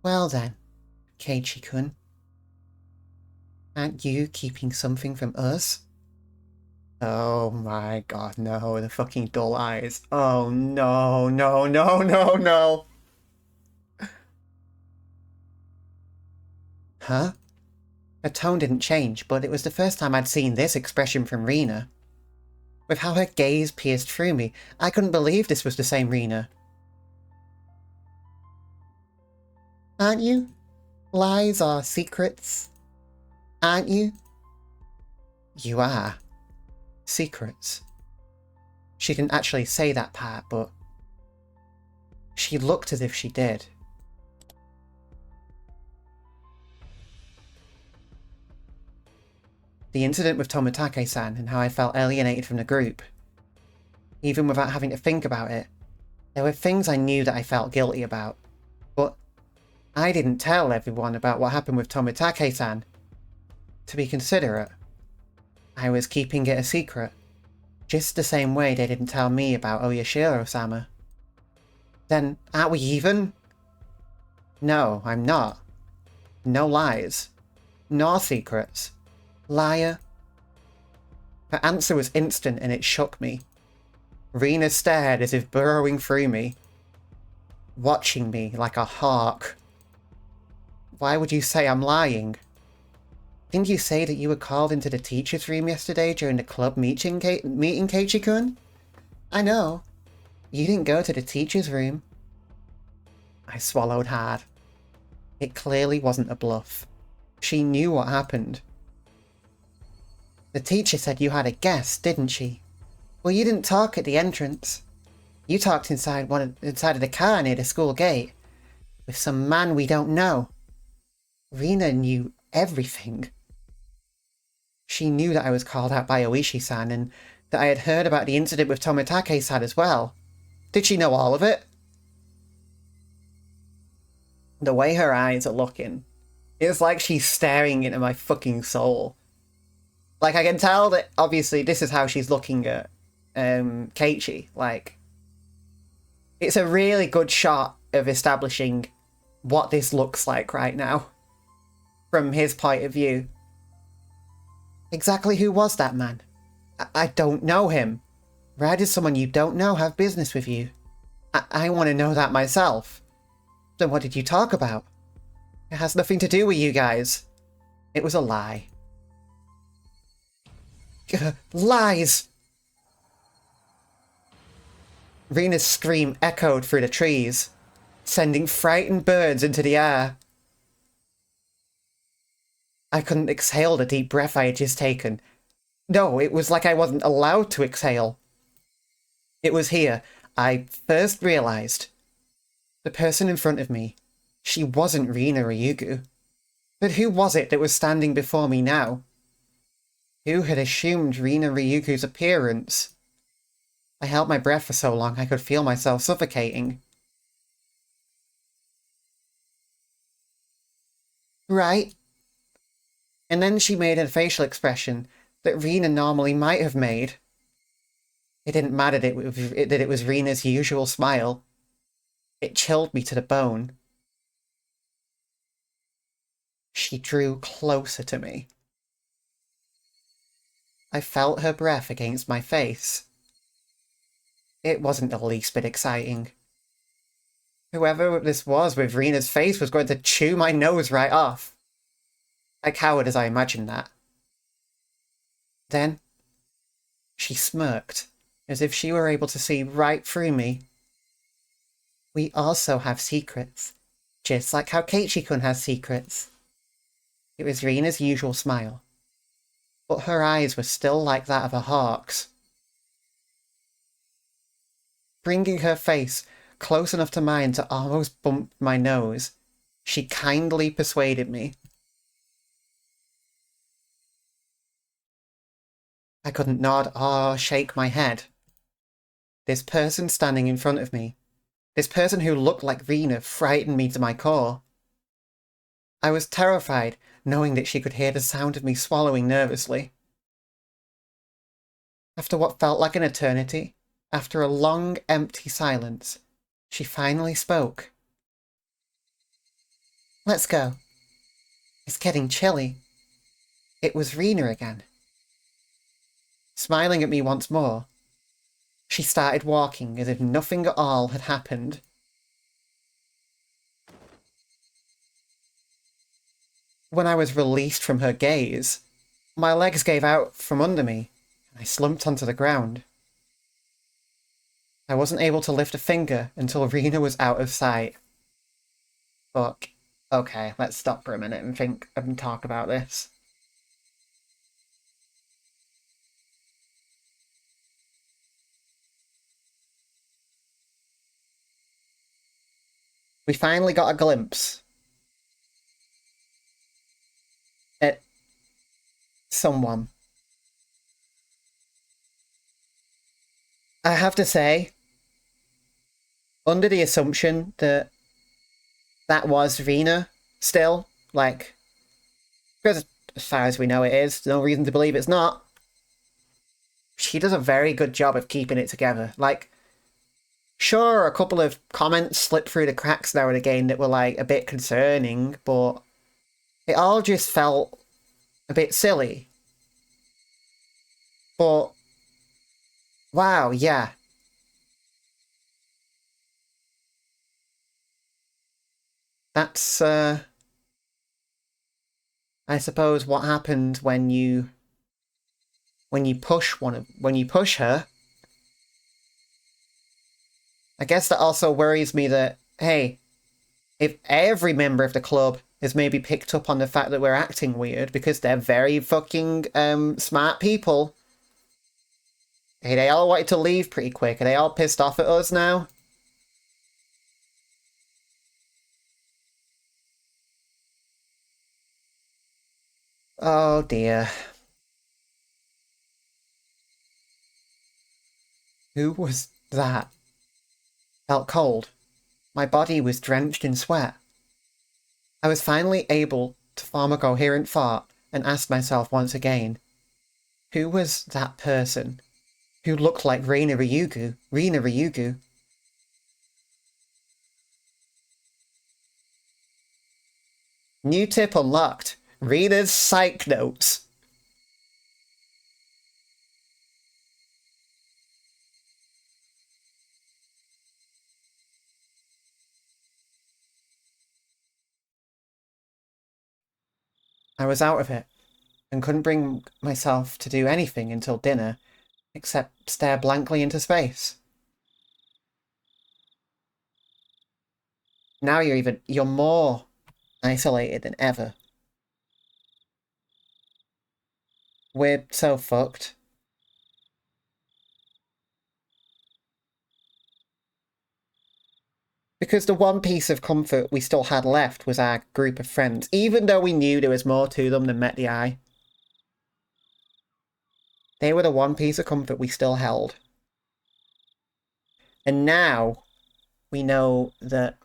Well then, Keiichi-kun. Aren't you keeping something from us? Oh my god, no, the fucking dull eyes. Oh no, no, no, no, no. Huh? Her tone didn't change, but it was the first time I'd seen this expression from Rena. With how her gaze pierced through me, I couldn't believe this was the same Rena. Aren't you? Lies are secrets. Aren't you? You are. Secrets. She didn't actually say that part, but she looked as if she did. The incident with Tomitake-san and how I felt alienated from the group. Even without having to think about it, there were things I knew that I felt guilty about. But I didn't tell everyone about what happened with Tomitake-san. To be considerate, I was keeping it a secret. Just the same way they didn't tell me about Oyashiro-sama. Then, aren't we even? No, I'm not. No lies. Nor secrets. Liar. Her answer was instant and it shook me. Rena stared as if burrowing through me. Watching me like a hawk. Why would you say I'm lying? Didn't you say that you were called into the teacher's room yesterday during the club meeting, Keiichi-kun? I know. You didn't go to the teacher's room. I swallowed hard. It clearly wasn't a bluff. She knew what happened. The teacher said you had a guest, didn't she? Well, you didn't talk at the entrance. You talked inside of the car near the school gate. With some man we don't know. Rena knew everything. She knew that I was called out by Oishi-san and that I had heard about the incident with Tomitake-san as well. Did she know all of it? The way her eyes are looking, it's like she's staring into my fucking soul. Like, I can tell that, obviously, this is how she's looking at Keiichi. Like, it's a really good shot of establishing what this looks like right now. From his point of view. Exactly who was that man? I don't know him. Why does someone you don't know have business with you? I want to know that myself. Then what did you talk about? It has nothing to do with you guys. It was a lie. Lies! Rena's scream echoed through the trees, sending frightened birds into the air. I couldn't exhale the deep breath I had just taken. No, it was like I wasn't allowed to exhale. It was here I first realized. The person in front of me, she wasn't Rina Ryugu. But who was it that was standing before me now? Who had assumed Rina Ryugu's appearance? I held my breath for so long I could feel myself suffocating. Right? And then she made a facial expression that Rina normally might have made. It didn't matter that it was Rina's usual smile. It chilled me to the bone. She drew closer to me. I felt her breath against my face. It wasn't the least bit exciting. Whoever this was with Rena's face was going to chew my nose right off. I cowered as I imagined that. Then, she smirked, as if she were able to see right through me. We also have secrets, just like how Keiichi-kun has secrets. It was Rena's usual smile, but her eyes were still like that of a hawk's. Bringing her face close enough to mine to almost bump my nose, she kindly persuaded me. I couldn't nod or shake my head. This person standing in front of me, this person who looked like Rena, frightened me to my core. I was terrified, knowing that she could hear the sound of me swallowing nervously. After what felt like an eternity, after a long, empty silence, she finally spoke. Let's go. It's getting chilly. It was Rena again. Smiling at me once more, she started walking as if nothing at all had happened. When I was released from her gaze, my legs gave out from under me, and I slumped onto the ground. I wasn't able to lift a finger until Rena was out of sight. Fuck. Okay, let's stop for a minute and think and talk about this. We finally got a glimpse at someone. I have to say, under the assumption that that was Rena still, like, because as far as we know it is, no reason to believe it's not. She does a very good job of keeping it together. Like, sure, a couple of comments slipped through the cracks now and again that were, like, a bit concerning, but it all just felt a bit silly. But, wow, yeah. That's, I suppose what happens when you push when you push her. I guess that also worries me that, hey, if every member of the club has maybe picked up on the fact that we're acting weird because they're very fucking smart people. Hey, they all wanted to leave pretty quick. Are they all pissed off at us now? Oh dear. Who was that? Felt cold. My body was drenched in sweat. I was finally able to form a coherent thought and ask myself once again, who was that person who looked like Reina Ryugu? Rina Ryugu? New tip unlocked. Rena's psych notes. I was out of it, and couldn't bring myself to do anything until dinner, except stare blankly into space. Now you're more isolated than ever. We're so fucked. Because the one piece of comfort we still had left was our group of friends, even though we knew there was more to them than met the eye. They were the one piece of comfort we still held. And now we know that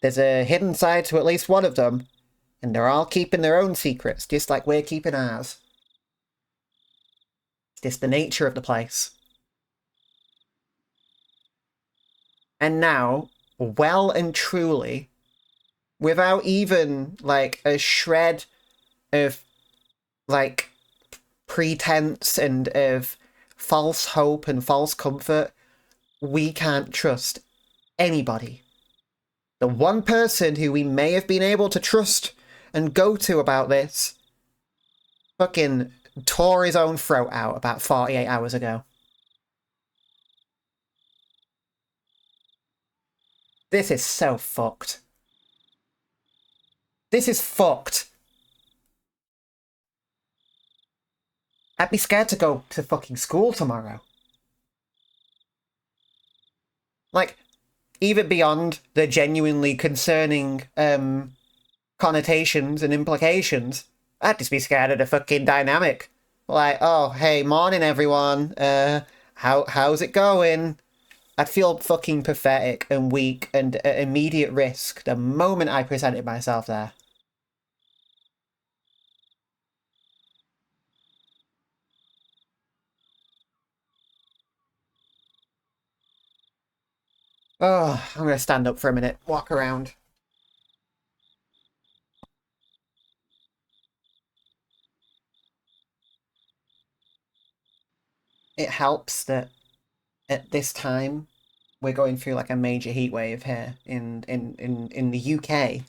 there's a hidden side to at least one of them, and they're all keeping their own secrets, just like we're keeping ours. It's just the nature of the place. And now, well and truly, without even like a shred of like pretense and of false hope and false comfort, we can't trust anybody. The one person who we may have been able to trust and go to about this fucking tore his own throat out about 48 hours ago. This is so fucked. This is fucked. I'd be scared to go to fucking school tomorrow. Like, even beyond the genuinely concerning connotations and implications, I'd just be scared of the fucking dynamic. Like, oh, hey, morning everyone. How's it going? I'd feel fucking pathetic and weak and at immediate risk the moment I presented myself there. Oh, I'm gonna stand up for a minute, walk around. It helps that at this time we're going through like a major heat wave here in the UK.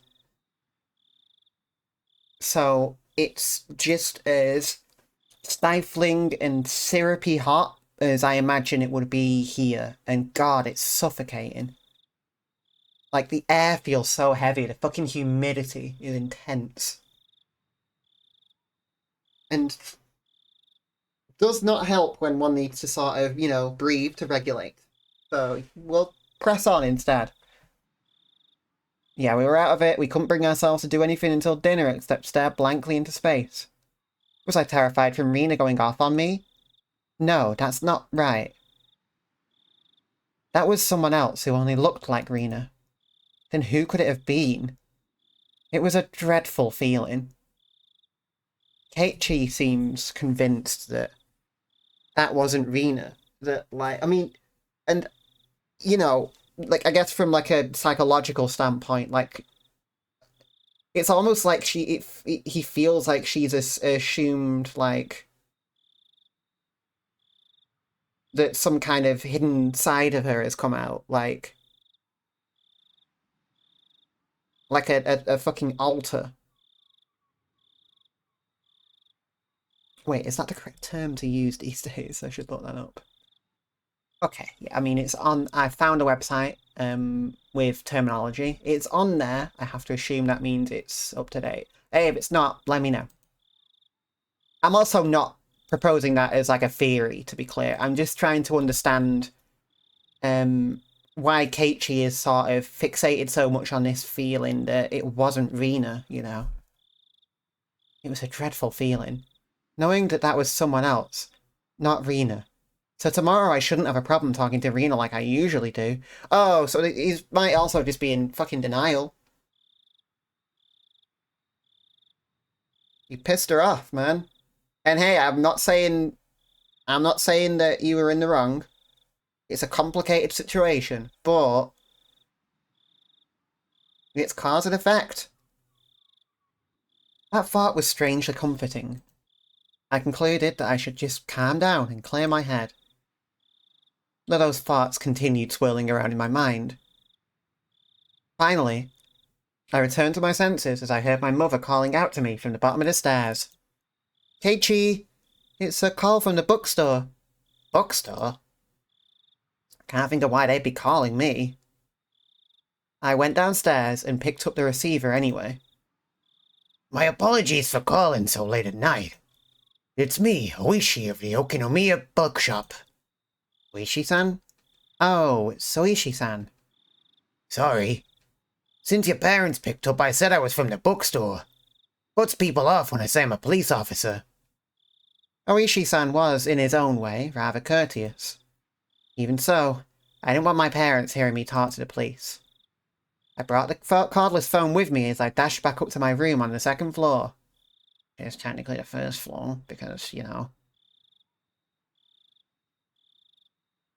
So it's just as stifling and syrupy hot as I imagine it would be here. And God, it's suffocating. Like the air feels so heavy, the fucking humidity is intense. And does not help when one needs to sort of, breathe to regulate. So we'll press on instead. Yeah, we were out of it. We couldn't bring ourselves to do anything until dinner except stare blankly into space. Was I terrified from Rena going off on me? No, that's not right. That was someone else who only looked like Rena. Then who could it have been? It was a dreadful feeling. Keiichi seems convinced that that wasn't Rena. That, like, I mean, and, like, I guess from, like, a psychological standpoint, like, it's almost like he feels like she's assumed, like, that some kind of hidden side of her has come out, like a fucking alter. Wait, is that the correct term to use these days? I should look that up. Okay, yeah, I mean, it's on. I found a website with terminology. It's on there. I have to assume that means it's up to date. Hey, if it's not, let me know. I'm also not proposing that as like a theory, to be clear. I'm just trying to understand why Keiichi is sort of fixated so much on this feeling that it wasn't Rena, It was a dreadful feeling. Knowing that that was someone else, not Rena. So tomorrow I shouldn't have a problem talking to Rena like I usually do. Oh, so he might also just be in fucking denial. You pissed her off, man. And hey, I'm not saying that you were in the wrong. It's a complicated situation, but it's cause and effect. That thought was strangely comforting. I concluded that I should just calm down and clear my head. But those thoughts continued swirling around in my mind. Finally, I returned to my senses as I heard my mother calling out to me from the bottom of the stairs. Keiichi, it's a call from the bookstore. Bookstore? Can't think of why they'd be calling me. I went downstairs and picked up the receiver anyway. My apologies for calling so late at night. It's me, Oishi of the Okinomiya Bookshop. Oishi-san? Oh, it's Soishi-san. Sorry. Since your parents picked up, I said I was from the bookstore. Puts people off when I say I'm a police officer. Oishi-san was, in his own way, rather courteous. Even so, I didn't want my parents hearing me talk to the police. I brought the cordless phone with me as I dashed back up to my room on the second floor. It's technically the first floor, because,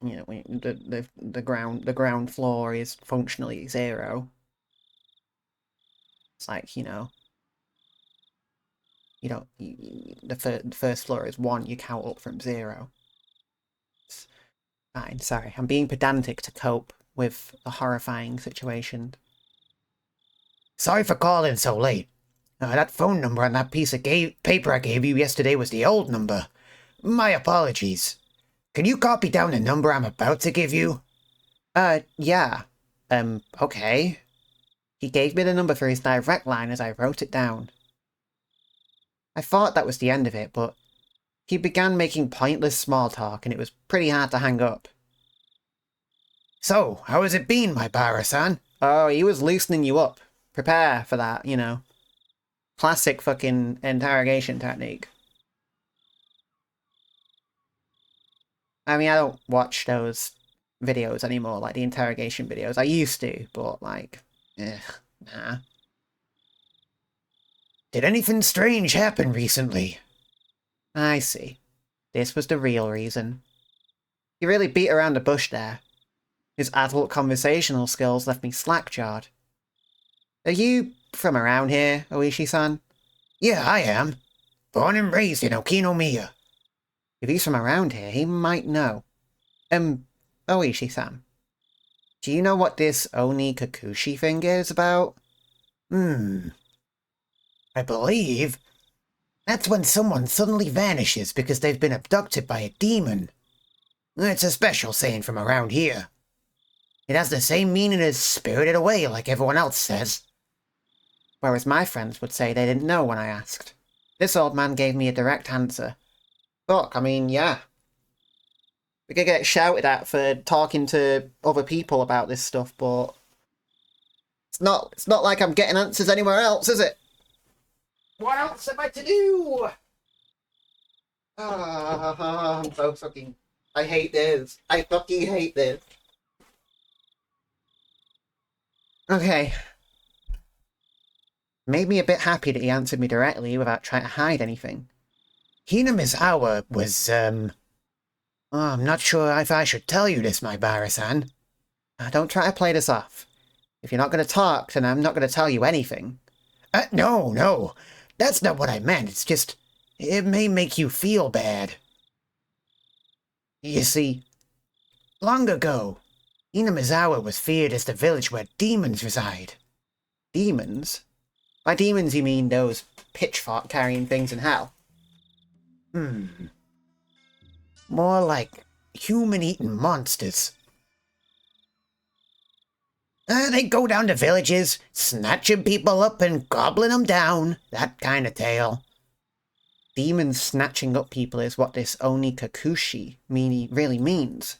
you know, the ground floor is functionally 0. It's like, you know, you don't the first floor is 1. You count up from 0. It's fine. Sorry, I'm being pedantic to cope with a horrifying situation. Sorry for calling so late. That phone number on that piece of paper I gave you yesterday was the old number. My apologies. Can you copy down the number I'm about to give you? Yeah. Okay. He gave me the number for his direct line as I wrote it down. I thought that was the end of it, but he began making pointless small talk, and it was pretty hard to hang up. So, how has it been, my Bara-san? Oh, he was loosening you up. Prepare for that, you know. Classic fucking interrogation technique. I mean, I don't watch those videos anymore, like the interrogation videos. I used to, but like, nah. Did anything strange happen recently? I see. This was the real reason. He really beat around the bush there. His adult conversational skills left me slack-jawed. Are you from around here, Oishi-san? Yeah, I am. Born and raised in Okinomiya. If he's from around here, he might know. Oishi-san, do you know what this Oni Kakushi thing is about? I believe that's when someone suddenly vanishes because they've been abducted by a demon. It's a special saying from around here. It has the same meaning as spirited away like everyone else says. Whereas my friends would say they didn't know when I asked. This old man gave me a direct answer. Fuck, I mean, yeah. We could get shouted at for talking to other people about this stuff, but it's not like I'm getting answers anywhere else, is it? What else am I to do? I'm so fucking... I hate this. I fucking hate this. Okay. Made me a bit happy that he answered me directly without trying to hide anything. Hinamizawa was, I'm not sure if I should tell you this, my Bara-san. Don't try to play this off. If you're not going to talk, then I'm not going to tell you anything. No. That's not what I meant. It's just, it may make you feel bad. You see, long ago, Hinamizawa was feared as the village where demons reside. Demons? By demons you mean those pitchfork-carrying things in hell? More like human-eating monsters. They go down to villages, snatching people up and gobbling them down. That kind of tale. Demons snatching up people is what this Oni Kakushi really means.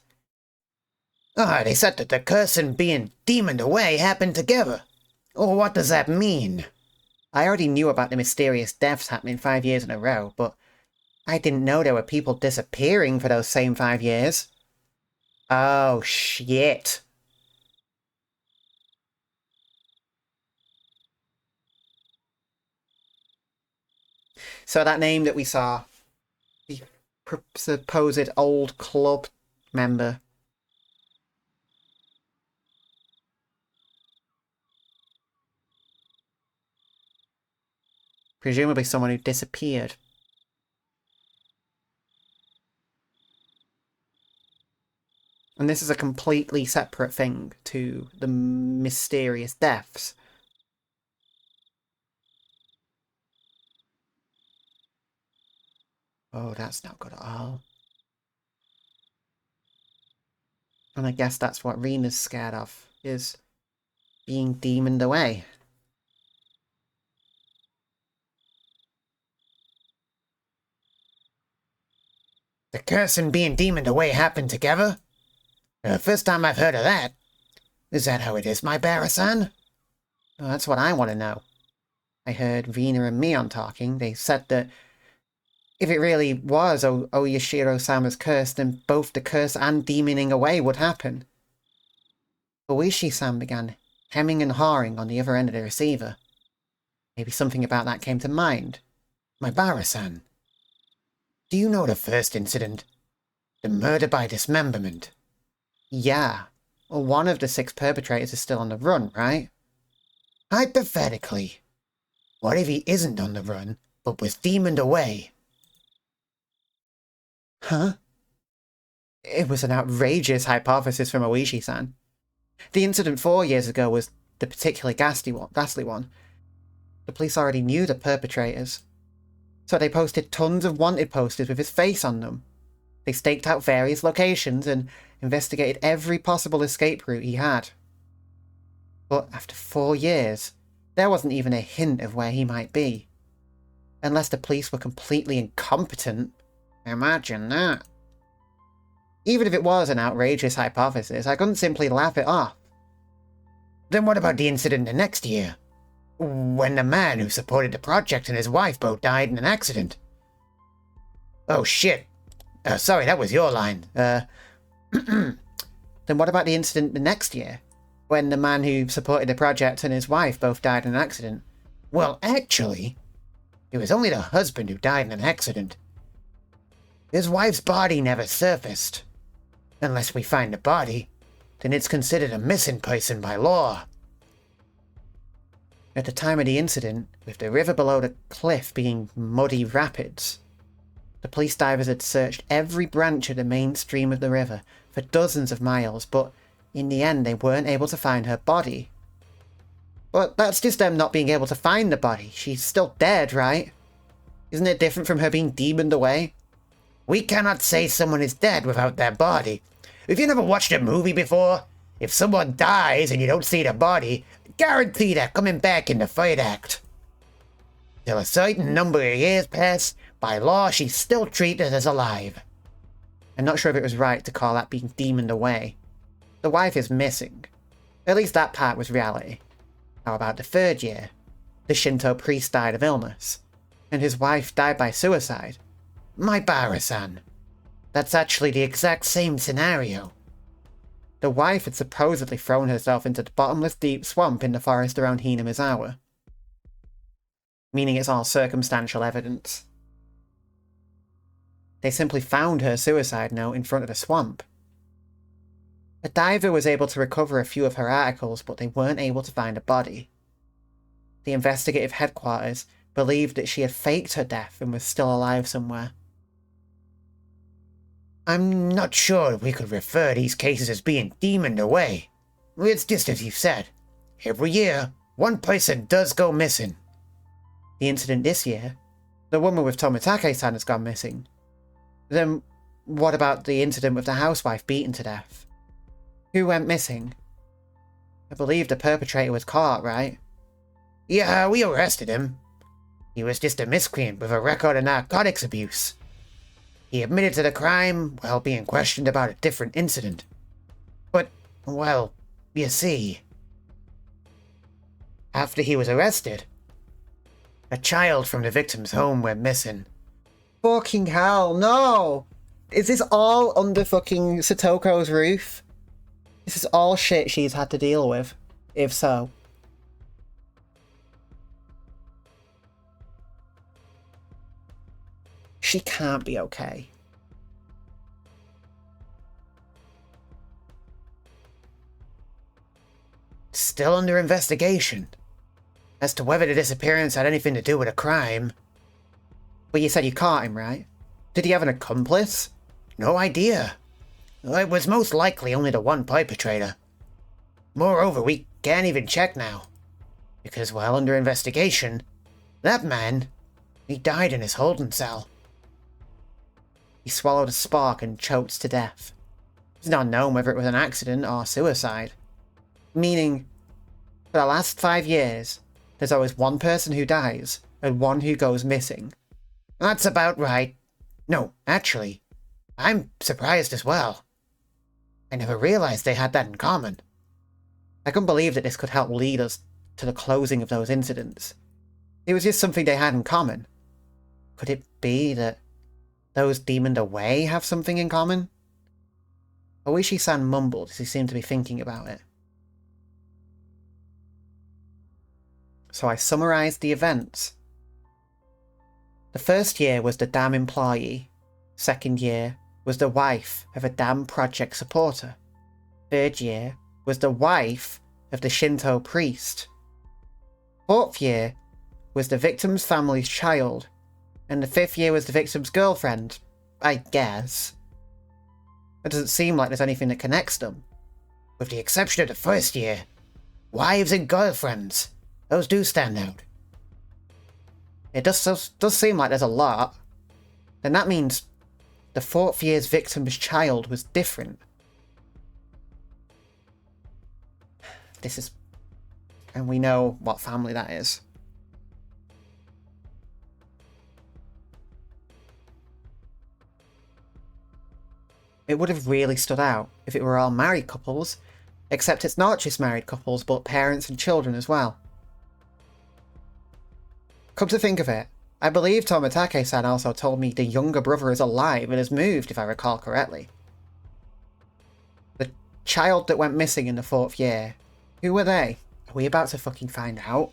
They said that the curse and being demoned away happened together. Oh, what does that mean? I already knew about the mysterious deaths happening 5 years in a row, but I didn't know there were people disappearing for those same 5 years. Oh, shit. So that name that we saw, the supposed old club member. Presumably someone who disappeared. And this is a completely separate thing to the mysterious deaths. Oh, that's not good at all. And I guess that's what Rena's scared of, is being demoned away. The curse and being demoned away happened together? First time I've heard of that. Is that how it is, my Bara-san? Oh, that's what I want to know. I heard Rena and Mion talking. They said that if it really was Oyashiro-sama's curse, then both the curse and demoning away would happen. Oishi-san began hemming and hawing on the other end of the receiver. Maybe something about that came to mind. My Bara-san, do you know the first incident? The murder by dismemberment? Yeah. Well, one of the 6 perpetrators is still on the run, right? Hypothetically, what if he isn't on the run, but was demoned away? Huh? It was an outrageous hypothesis from Oishi-san. The incident 4 years ago was the particularly ghastly one. The police already knew the perpetrators, so they posted tons of wanted posters with his face on them. They staked out various locations and investigated every possible escape route he had. But after 4 years, there wasn't even a hint of where he might be. Unless the police were completely incompetent. Imagine that. Even if it was an outrageous hypothesis, I couldn't simply laugh it off. Then what about the incident the next year? When the man who supported the project and his wife both died in an accident? Oh shit. Sorry, that was your line. Then what about the incident the next year? When the man who supported the project and his wife both died in an accident? Well, actually, it was only the husband who died in an accident. His wife's body never surfaced. Unless we find the body, then it's considered a missing person by law. At the time of the incident, with the river below the cliff being muddy rapids, the police divers had searched every branch of the main stream of the river for dozens of miles, but in the end they weren't able to find her body. But that's just them not being able to find the body. She's still dead, right? Isn't it different from her being demoned away? We cannot say someone is dead without their body. If you never watched a movie before, if someone dies and you don't see the body, guarantee they're coming back in the third act. Till a certain number of years pass, by law she's still treated as alive. I'm not sure if it was right to call that being demoned away. The wife is missing. At least that part was reality. How about the 3rd year? The Shinto priest died of illness, and his wife died by suicide. My Bara-san, that's actually the exact same scenario. The wife had supposedly thrown herself into the bottomless deep swamp in the forest around Hinamizawa. Meaning it's all circumstantial evidence. They simply found her suicide note in front of the swamp. A diver was able to recover a few of her articles, but they weren't able to find a body. The investigative headquarters believed that she had faked her death and was still alive somewhere. I'm not sure we could refer these cases as being demoned away. It's just as you said. Every year, one person does go missing. The incident this year, the woman with Tomitake-san has gone missing. Then what about the incident with the housewife beaten to death? Who went missing? I believe the perpetrator was caught, right? Yeah, we arrested him. He was just a miscreant with a record of narcotics abuse. He admitted to the crime while being questioned about a different incident. But, well, you see, after he was arrested, a child from the victim's home went missing. Fucking hell, no! Is this all under fucking Satoko's roof? This is all shit she's had to deal with, if so. She can't be okay. Still under investigation. As to whether the disappearance had anything to do with a crime. But you said you caught him, right? Did he have an accomplice? No idea. It was most likely only the one perpetrator. Moreover, we can't even check now. Because while under investigation, that man, he died in his holding cell. He swallowed a spark and choked to death. It's not known whether it was an accident or suicide. Meaning, for the last 5 years, there's always one person who dies and one who goes missing. That's about right. No, actually, I'm surprised as well. I never realized they had that in common. I couldn't believe that this could help lead us to the closing of those incidents. It was just something they had in common. Could it be that those demoned away have something in common? Oishi-san mumbled as he seemed to be thinking about it. So I summarised the events. The first year was the dam employee. Second year was the wife of a dam project supporter. Third year was the wife of the Shinto priest. Fourth year was the victim's family's child. And the fifth year was the victim's girlfriend, I guess. It doesn't seem like there's anything that connects them. With the exception of the first year, wives and girlfriends, those do stand out. It does seem like there's a lot. Then that means the fourth year's victim's child was different. This is... And we know what family that is. It would have really stood out if it were all married couples, except it's not just married couples, but parents and children as well. Come to think of it, I believe Tomitake-san also told me the younger brother is alive and has moved, if I recall correctly. The child that went missing in the fourth year, who were they? Are we about to fucking find out?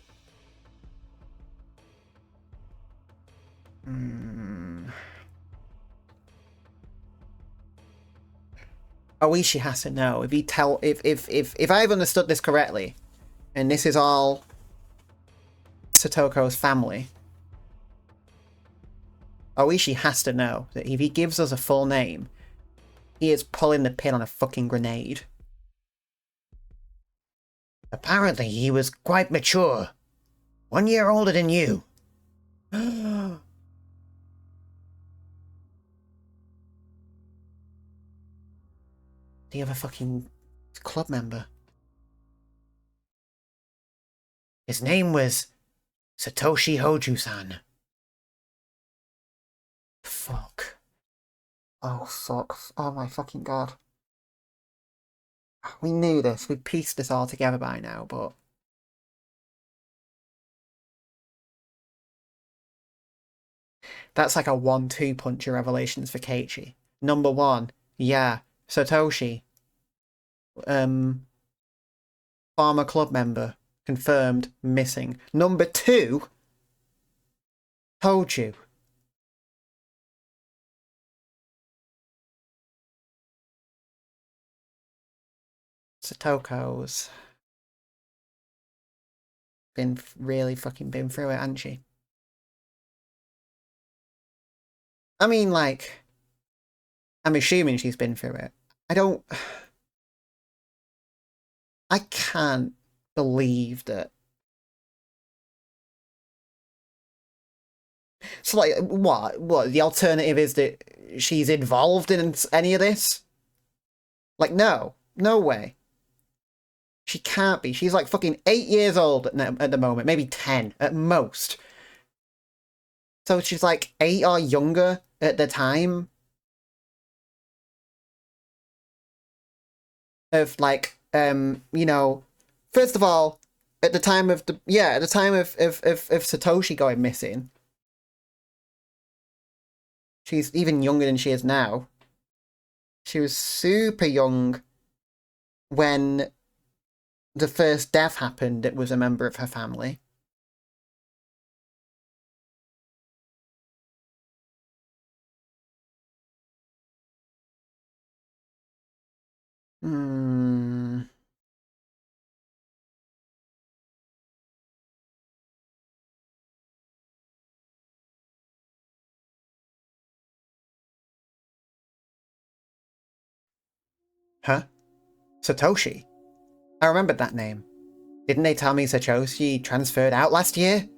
Oishi has to know. If I've understood this correctly, and this is all Satoko's family, Oishi has to know that if he gives us a full name, he is pulling the pin on a fucking grenade. Apparently he was quite mature. 1 year older than you. The other fucking club member. His name was Satoshi Hoju-san. Fuck. Oh, fuck. Oh my fucking god. We knew this. We pieced this all together by now, but... That's like a 1-2 punch of revelations for Keiichi. Number 1, yeah, Satoshi. Former club member. Confirmed. Missing. Number 2, Hoju. Satoko's really fucking been through it, hasn't she? I mean, like, I'm assuming she's been through it. I can't believe that. So, like, what? The alternative is that she's involved in any of this? Like, no. No way. She can't be. She's like fucking 8 years old at the moment. Maybe 10 at most. So she's like 8 or younger at the time of like, you know, first of all, at the time of Satoshi going missing, she's even younger than she is now. She was super young when the first death happened. It was a member of her family. Huh? Satoshi? I remembered that name. Didn't they tell me Satoshi transferred out last year?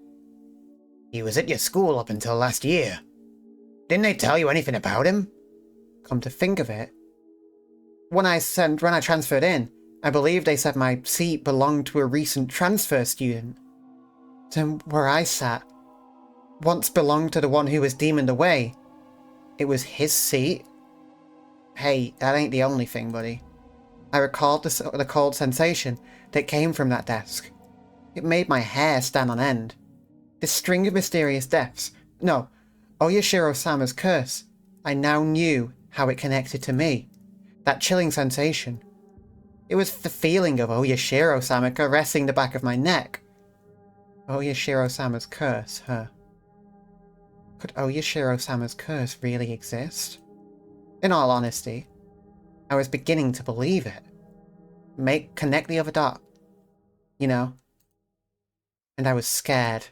He was at your school up until last year. Didn't they tell you anything about him? Come to think of it, when I transferred in, I believe they said my seat belonged to a recent transfer student. Then where I sat once belonged to the one who was demoned away. It was his seat. Hey, that ain't the only thing, buddy. I recalled the cold sensation that came from that desk. It made my hair stand on end. This string of mysterious deaths. No, Oyashiro-sama's curse. I now knew how it connected to me. That chilling sensation. It was the feeling of Oyashiro-sama caressing the back of my neck. Oyashiro-sama's curse, huh? Could Oyashiro-sama's curse really exist? In all honesty, I was beginning to believe it. connect the other dot. You know? And I was scared.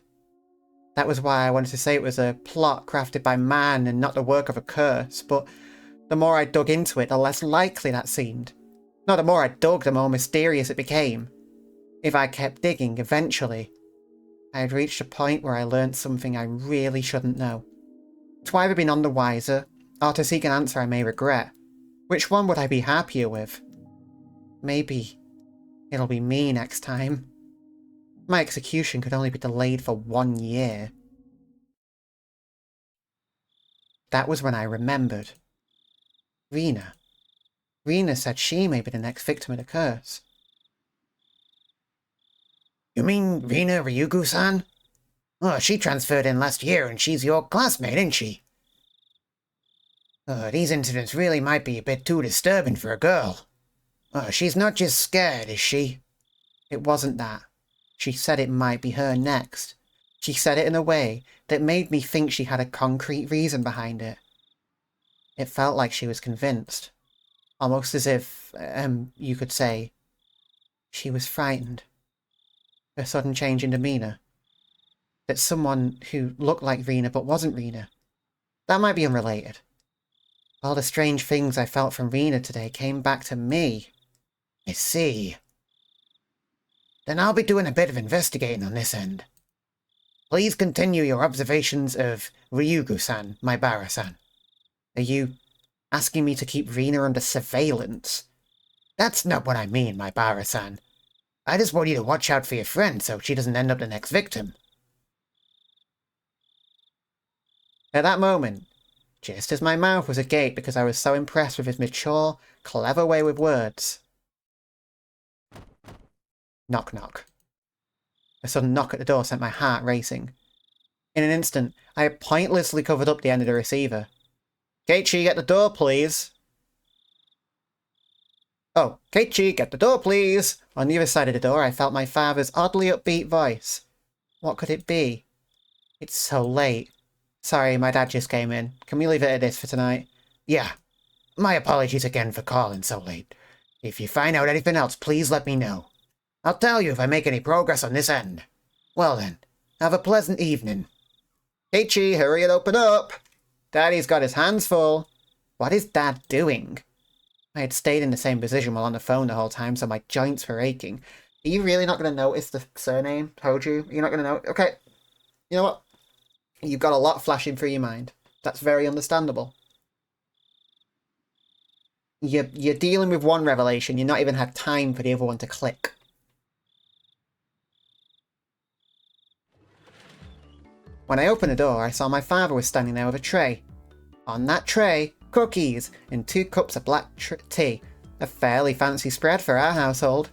That was why I wanted to say it was a plot crafted by man and not the work of a curse, but the more I dug into it, the less likely that seemed. No, the more I dug, the more mysterious it became. If I kept digging, eventually, I had reached a point where I learnt something I really shouldn't know. To either be none the wiser, or to seek an answer I may regret. Which one would I be happier with? Maybe it'll be me next time. My execution could only be delayed for 1 year. That was when I remembered. Rena. Rena said she may be the next victim of the curse. You mean Rina Ryugu-san? Oh, she transferred in last year and she's your classmate, isn't she? These incidents really might be a bit too disturbing for a girl. She's not just scared, is she? It wasn't that. She said it might be her next. She said it in a way that made me think she had a concrete reason behind it. It felt like she was convinced. Almost as if, you could say, she was frightened. Her sudden change in demeanour. That someone who looked like Rena but wasn't Rena. That might be unrelated. All the strange things I felt from Rena today came back to me. I see. Then I'll be doing a bit of investigating on this end. Please continue your observations of Ryugu-san, my Bara-san. Are you asking me to keep Rena under surveillance? That's not what I mean, my Bara-san. I just want you to watch out for your friend so she doesn't end up the next victim. At that moment, just as my mouth was agape because I was so impressed with his mature, clever way with words. Knock knock. A sudden knock at the door sent my heart racing. In an instant, I had pointlessly covered up the end of the receiver. Keiichi, get the door, please. Oh, Keiichi, get the door, please. On the other side of the door, I felt my father's oddly upbeat voice. What could it be? It's so late. Sorry, my dad just came in. Can we leave it at this for tonight? Yeah. My apologies again for calling so late. If you find out anything else, please let me know. I'll tell you if I make any progress on this end. Well then, have a pleasant evening. Keiichi, hurry and open up! Daddy's got his hands full. What is Dad doing? I had stayed in the same position while on the phone the whole time, so my joints were aching. Are you really not going to notice the surname, Toju? You're not going to know? Okay. You know what? You've got a lot flashing through your mind. That's very understandable. You're dealing with one revelation. You've not even had time for the other one to click. When I opened the door, I saw my father was standing there with a tray. On that tray, cookies and 2 cups of black tea. A fairly fancy spread for our household.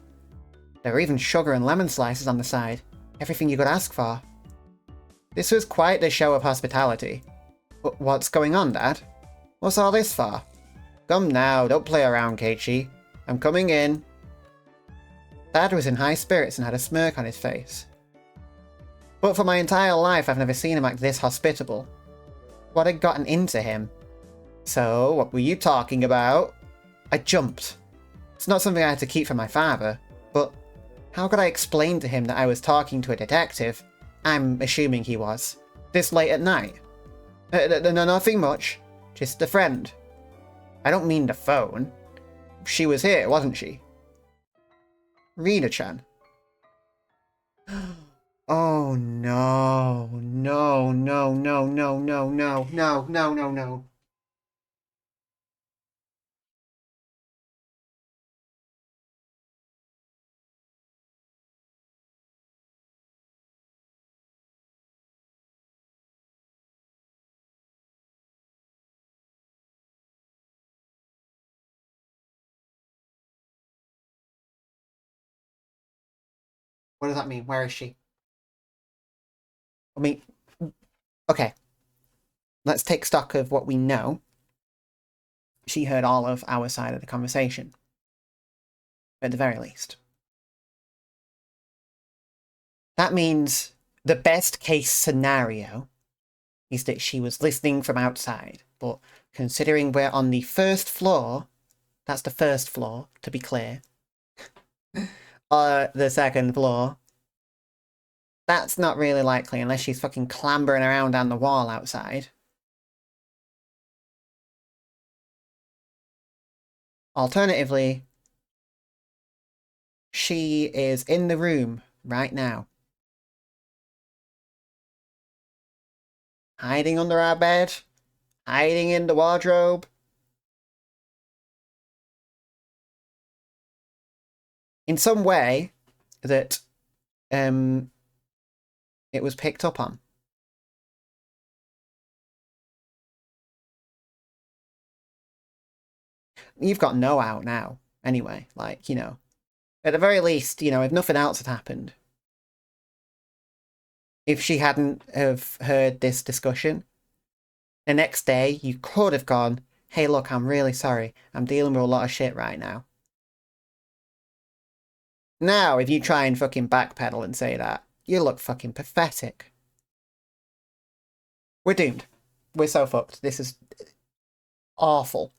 There were even sugar and lemon slices on the side. Everything you could ask for. This was quite the show of hospitality. What's going on, Dad? What's all this for? Come now, don't play around, Keiichi. I'm coming in. Dad was in high spirits and had a smirk on his face. But for my entire life, I've never seen him act this hospitable. What had gotten into him? So, what were you talking about? I jumped. It's not something I had to keep from my father, but how could I explain to him that I was talking to a detective? I'm assuming he was. This late at night? Nothing much. Just a friend. I don't mean the phone. She was here, wasn't she? Rina-chan. Oh no. No, no, no, no, no, no, no, no, no, no. What does that mean? Where is she? I mean, okay. Let's take stock of what we know. She heard all of our side of the conversation. At the very least. That means the best case scenario is that she was listening from outside. But considering we're on the first floor, that's the first floor, to be clear. The second floor. That's not really likely unless she's fucking clambering around down the wall outside. Alternatively, she is in the room right now. Hiding under our bed. Hiding in the wardrobe. In some way that it was picked up on. You've got no out now, anyway. Like, you know, at the very least, you know, if nothing else had happened, if she hadn't have heard this discussion, the next day you could have gone, hey, look, I'm really sorry. I'm dealing with a lot of shit right now. Now, if you try and fucking backpedal and say that, you look fucking pathetic. We're doomed. We're so fucked. This is awful.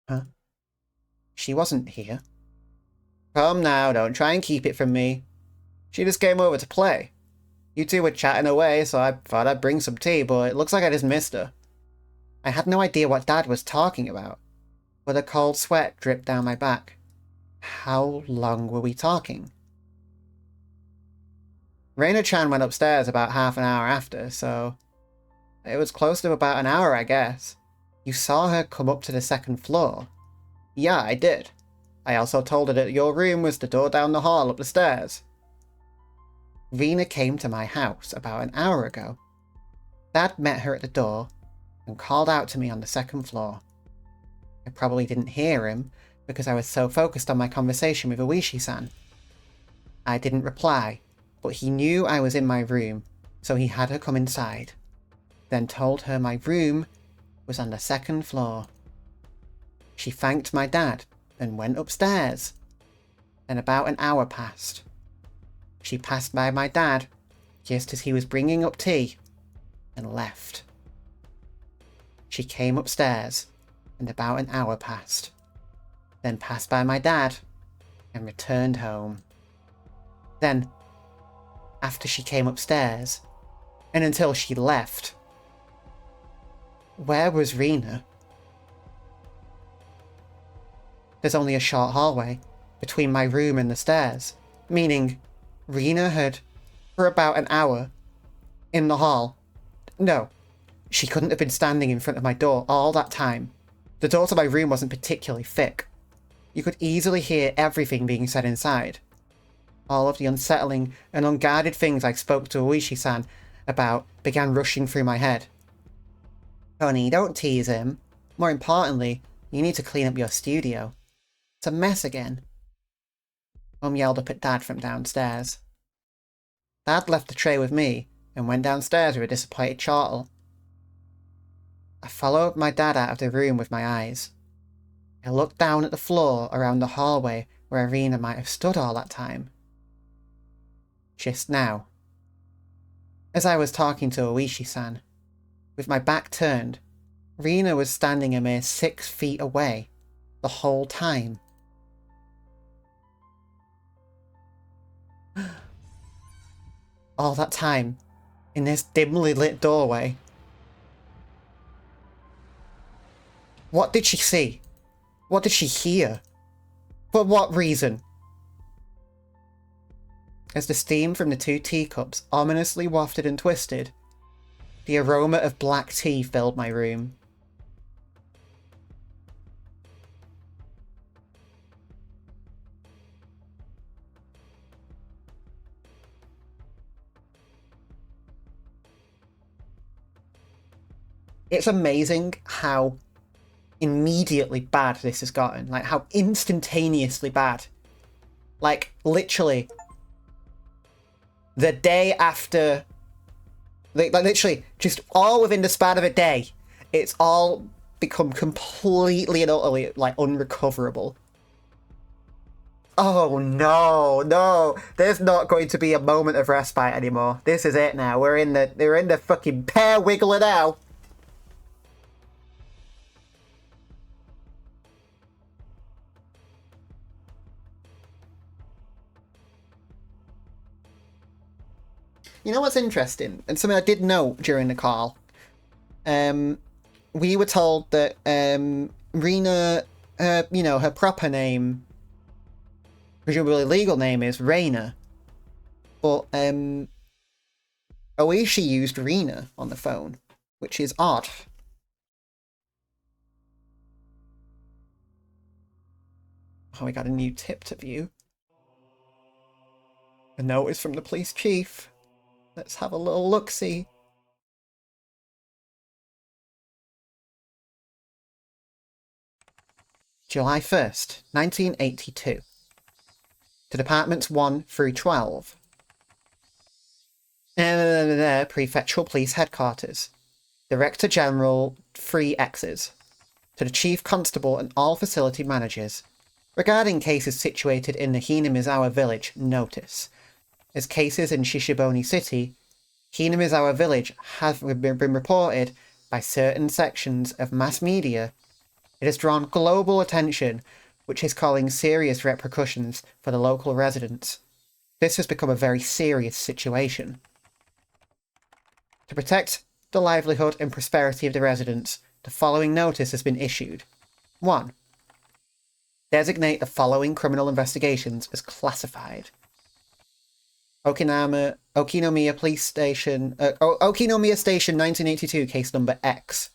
Huh? She wasn't here. Come now, don't try and keep it from me. She just came over to play. You two were chatting away, so I thought I'd bring some tea, but it looks like I just missed her. I had no idea what Dad was talking about, but a cold sweat dripped down my back. How long were we talking? Raina-chan went upstairs about half an hour after, so it was close to about an hour, I guess. You saw her come up to the second floor. Yeah, I did. I also told her that your room was the door down the hall up the stairs. Rina came to my house about an hour ago. Dad met her at the door and called out to me on the second floor. I probably didn't hear him because I was so focused on my conversation with Oishi-san. I didn't reply, but he knew I was in my room, so he had her come inside, then told her my room was on the second floor. She thanked my dad and went upstairs. Then about an hour passed. She passed by my dad just as he was bringing up tea and left. She came upstairs and about an hour passed. Then passed by my dad and returned home. Then, after she came upstairs, and until she left, where was Rina? There's only a short hallway between my room and the stairs, meaning Rina had, for about an hour, in the hall. No, she couldn't have been standing in front of my door all that time. The door to my room wasn't particularly thick. You could easily hear everything being said inside. All of the unsettling and unguarded things I spoke to Oishi-san about began rushing through my head. Honey, don't tease him. More importantly, you need to clean up your studio. It's a mess again. Mum yelled up at Dad from downstairs. Dad left the tray with me and went downstairs with a disappointed chortle. I followed my dad out of the room with my eyes. I looked down at the floor around the hallway where Irina might have stood all that time. Just now. As I was talking to Oishi-san, with my back turned, Rina was standing a mere 6 feet away the whole time. All that time, in this dimly lit doorway. What did she see? What did she hear? For what reason? As the steam from the 2 teacups ominously wafted and twisted, the aroma of black tea filled my room. It's amazing how immediately bad this has gotten. Like, how instantaneously bad. Like, literally, the day after... Like, literally, just all within the span of a day, it's all become completely and utterly, like, unrecoverable. Oh, no, no. There's not going to be a moment of respite anymore. This is it now. We're in the fucking pear wiggler now. You know what's interesting, and something I did note during the call. We were told that Rena, her proper name, presumably legal name, is Reina, but Oishi used Rena on the phone, which is odd. Oh, we got a new tip to view. A notice from the police chief. Let's have a little look-see. July 1st, 1982. To Departments 1 through 12. Prefectural Police Headquarters. Director General 3X's. To the Chief Constable and all facility managers. Regarding cases situated in the Hinamizawa village, notice. As cases in Shishibone City, Hinamizawa village have been reported by certain sections of mass media. It has drawn global attention, which is causing serious repercussions for the local residents. This has become a very serious situation. To protect the livelihood and prosperity of the residents, the following notice has been issued. 1. Designate the following criminal investigations as classified. Okinomiya Police Station... Okinomiya Station 1982, case number X.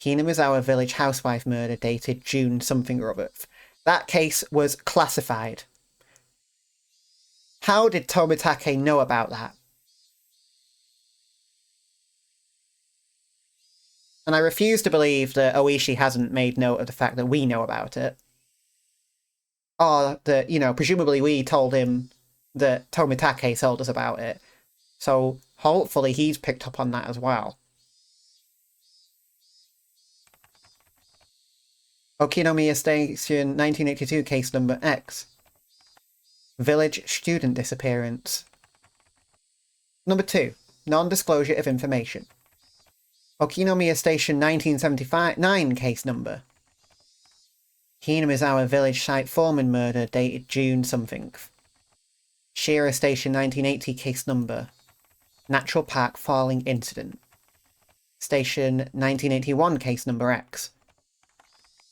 Hinamizawa Village housewife murder dated June something or other. That case was classified. How did Tomitake know about that? And I refuse to believe that Oishi hasn't made note of the fact that we know about it. Or that, presumably we told him that Tomitake told us about it. So hopefully he's picked up on that as well. Okinomiya Station 1982, case number X. Village student disappearance. Number 2. Non-disclosure of information. Okinomiya Station 1979, case number. Hinamizawa Village site foreman murder dated June something. Shira Station 1980, case number. Natural Park falling incident. Station 1981, case number X.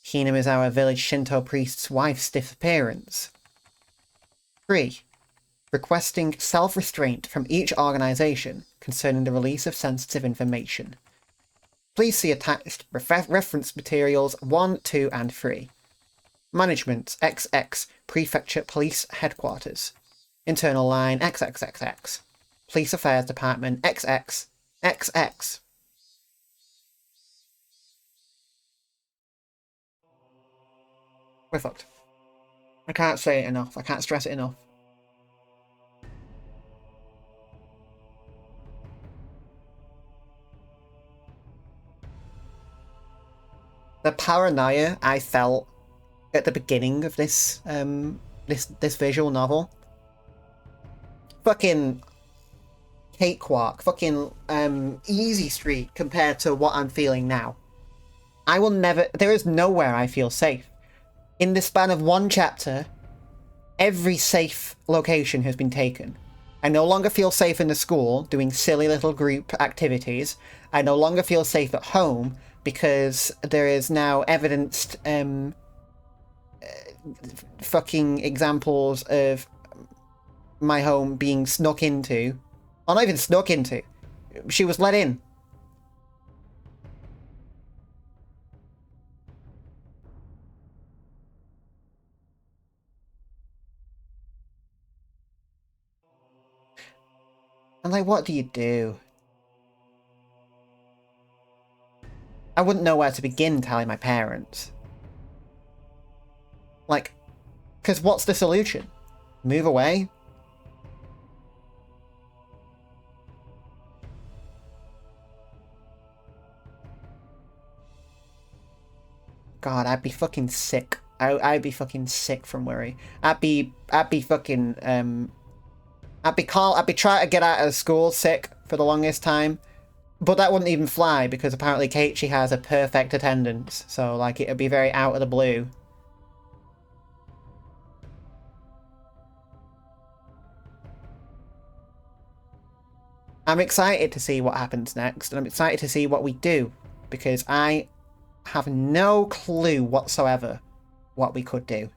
Hinamizawa Village Shinto priest's wife's disappearance. 3. Requesting self-restraint from each organisation concerning the release of sensitive information. Please see attached reference materials 1, 2, and 3. Management XX Prefecture Police Headquarters. Internal line XXXX. Police Affairs Department XXXX. We're fucked. I can't say it enough. I can't stress it enough. The paranoia I felt at the beginning of this this visual novel, fucking cakewalk, fucking easy street compared to what I'm feeling now. I will never. There is nowhere I feel safe. In the span of one chapter, every safe location has been taken. I no longer feel safe in the school doing silly little group activities. I no longer feel safe at home because there is now evidenced fucking examples of my home being snuck into. Or not even snuck into. She was let in. And like, what do you do? I wouldn't know where to begin telling my parents. Like, because what's the solution? Move away? God, I'd be fucking sick. I'd be fucking sick from worry. I'd be fucking I'd be trying to get out of school sick for the longest time. But that wouldn't even fly because apparently Keiichi has a perfect attendance. So like it'd be very out of the blue. I'm excited to see what happens next, and I'm excited to see what we do, because I have no clue whatsoever what we could do.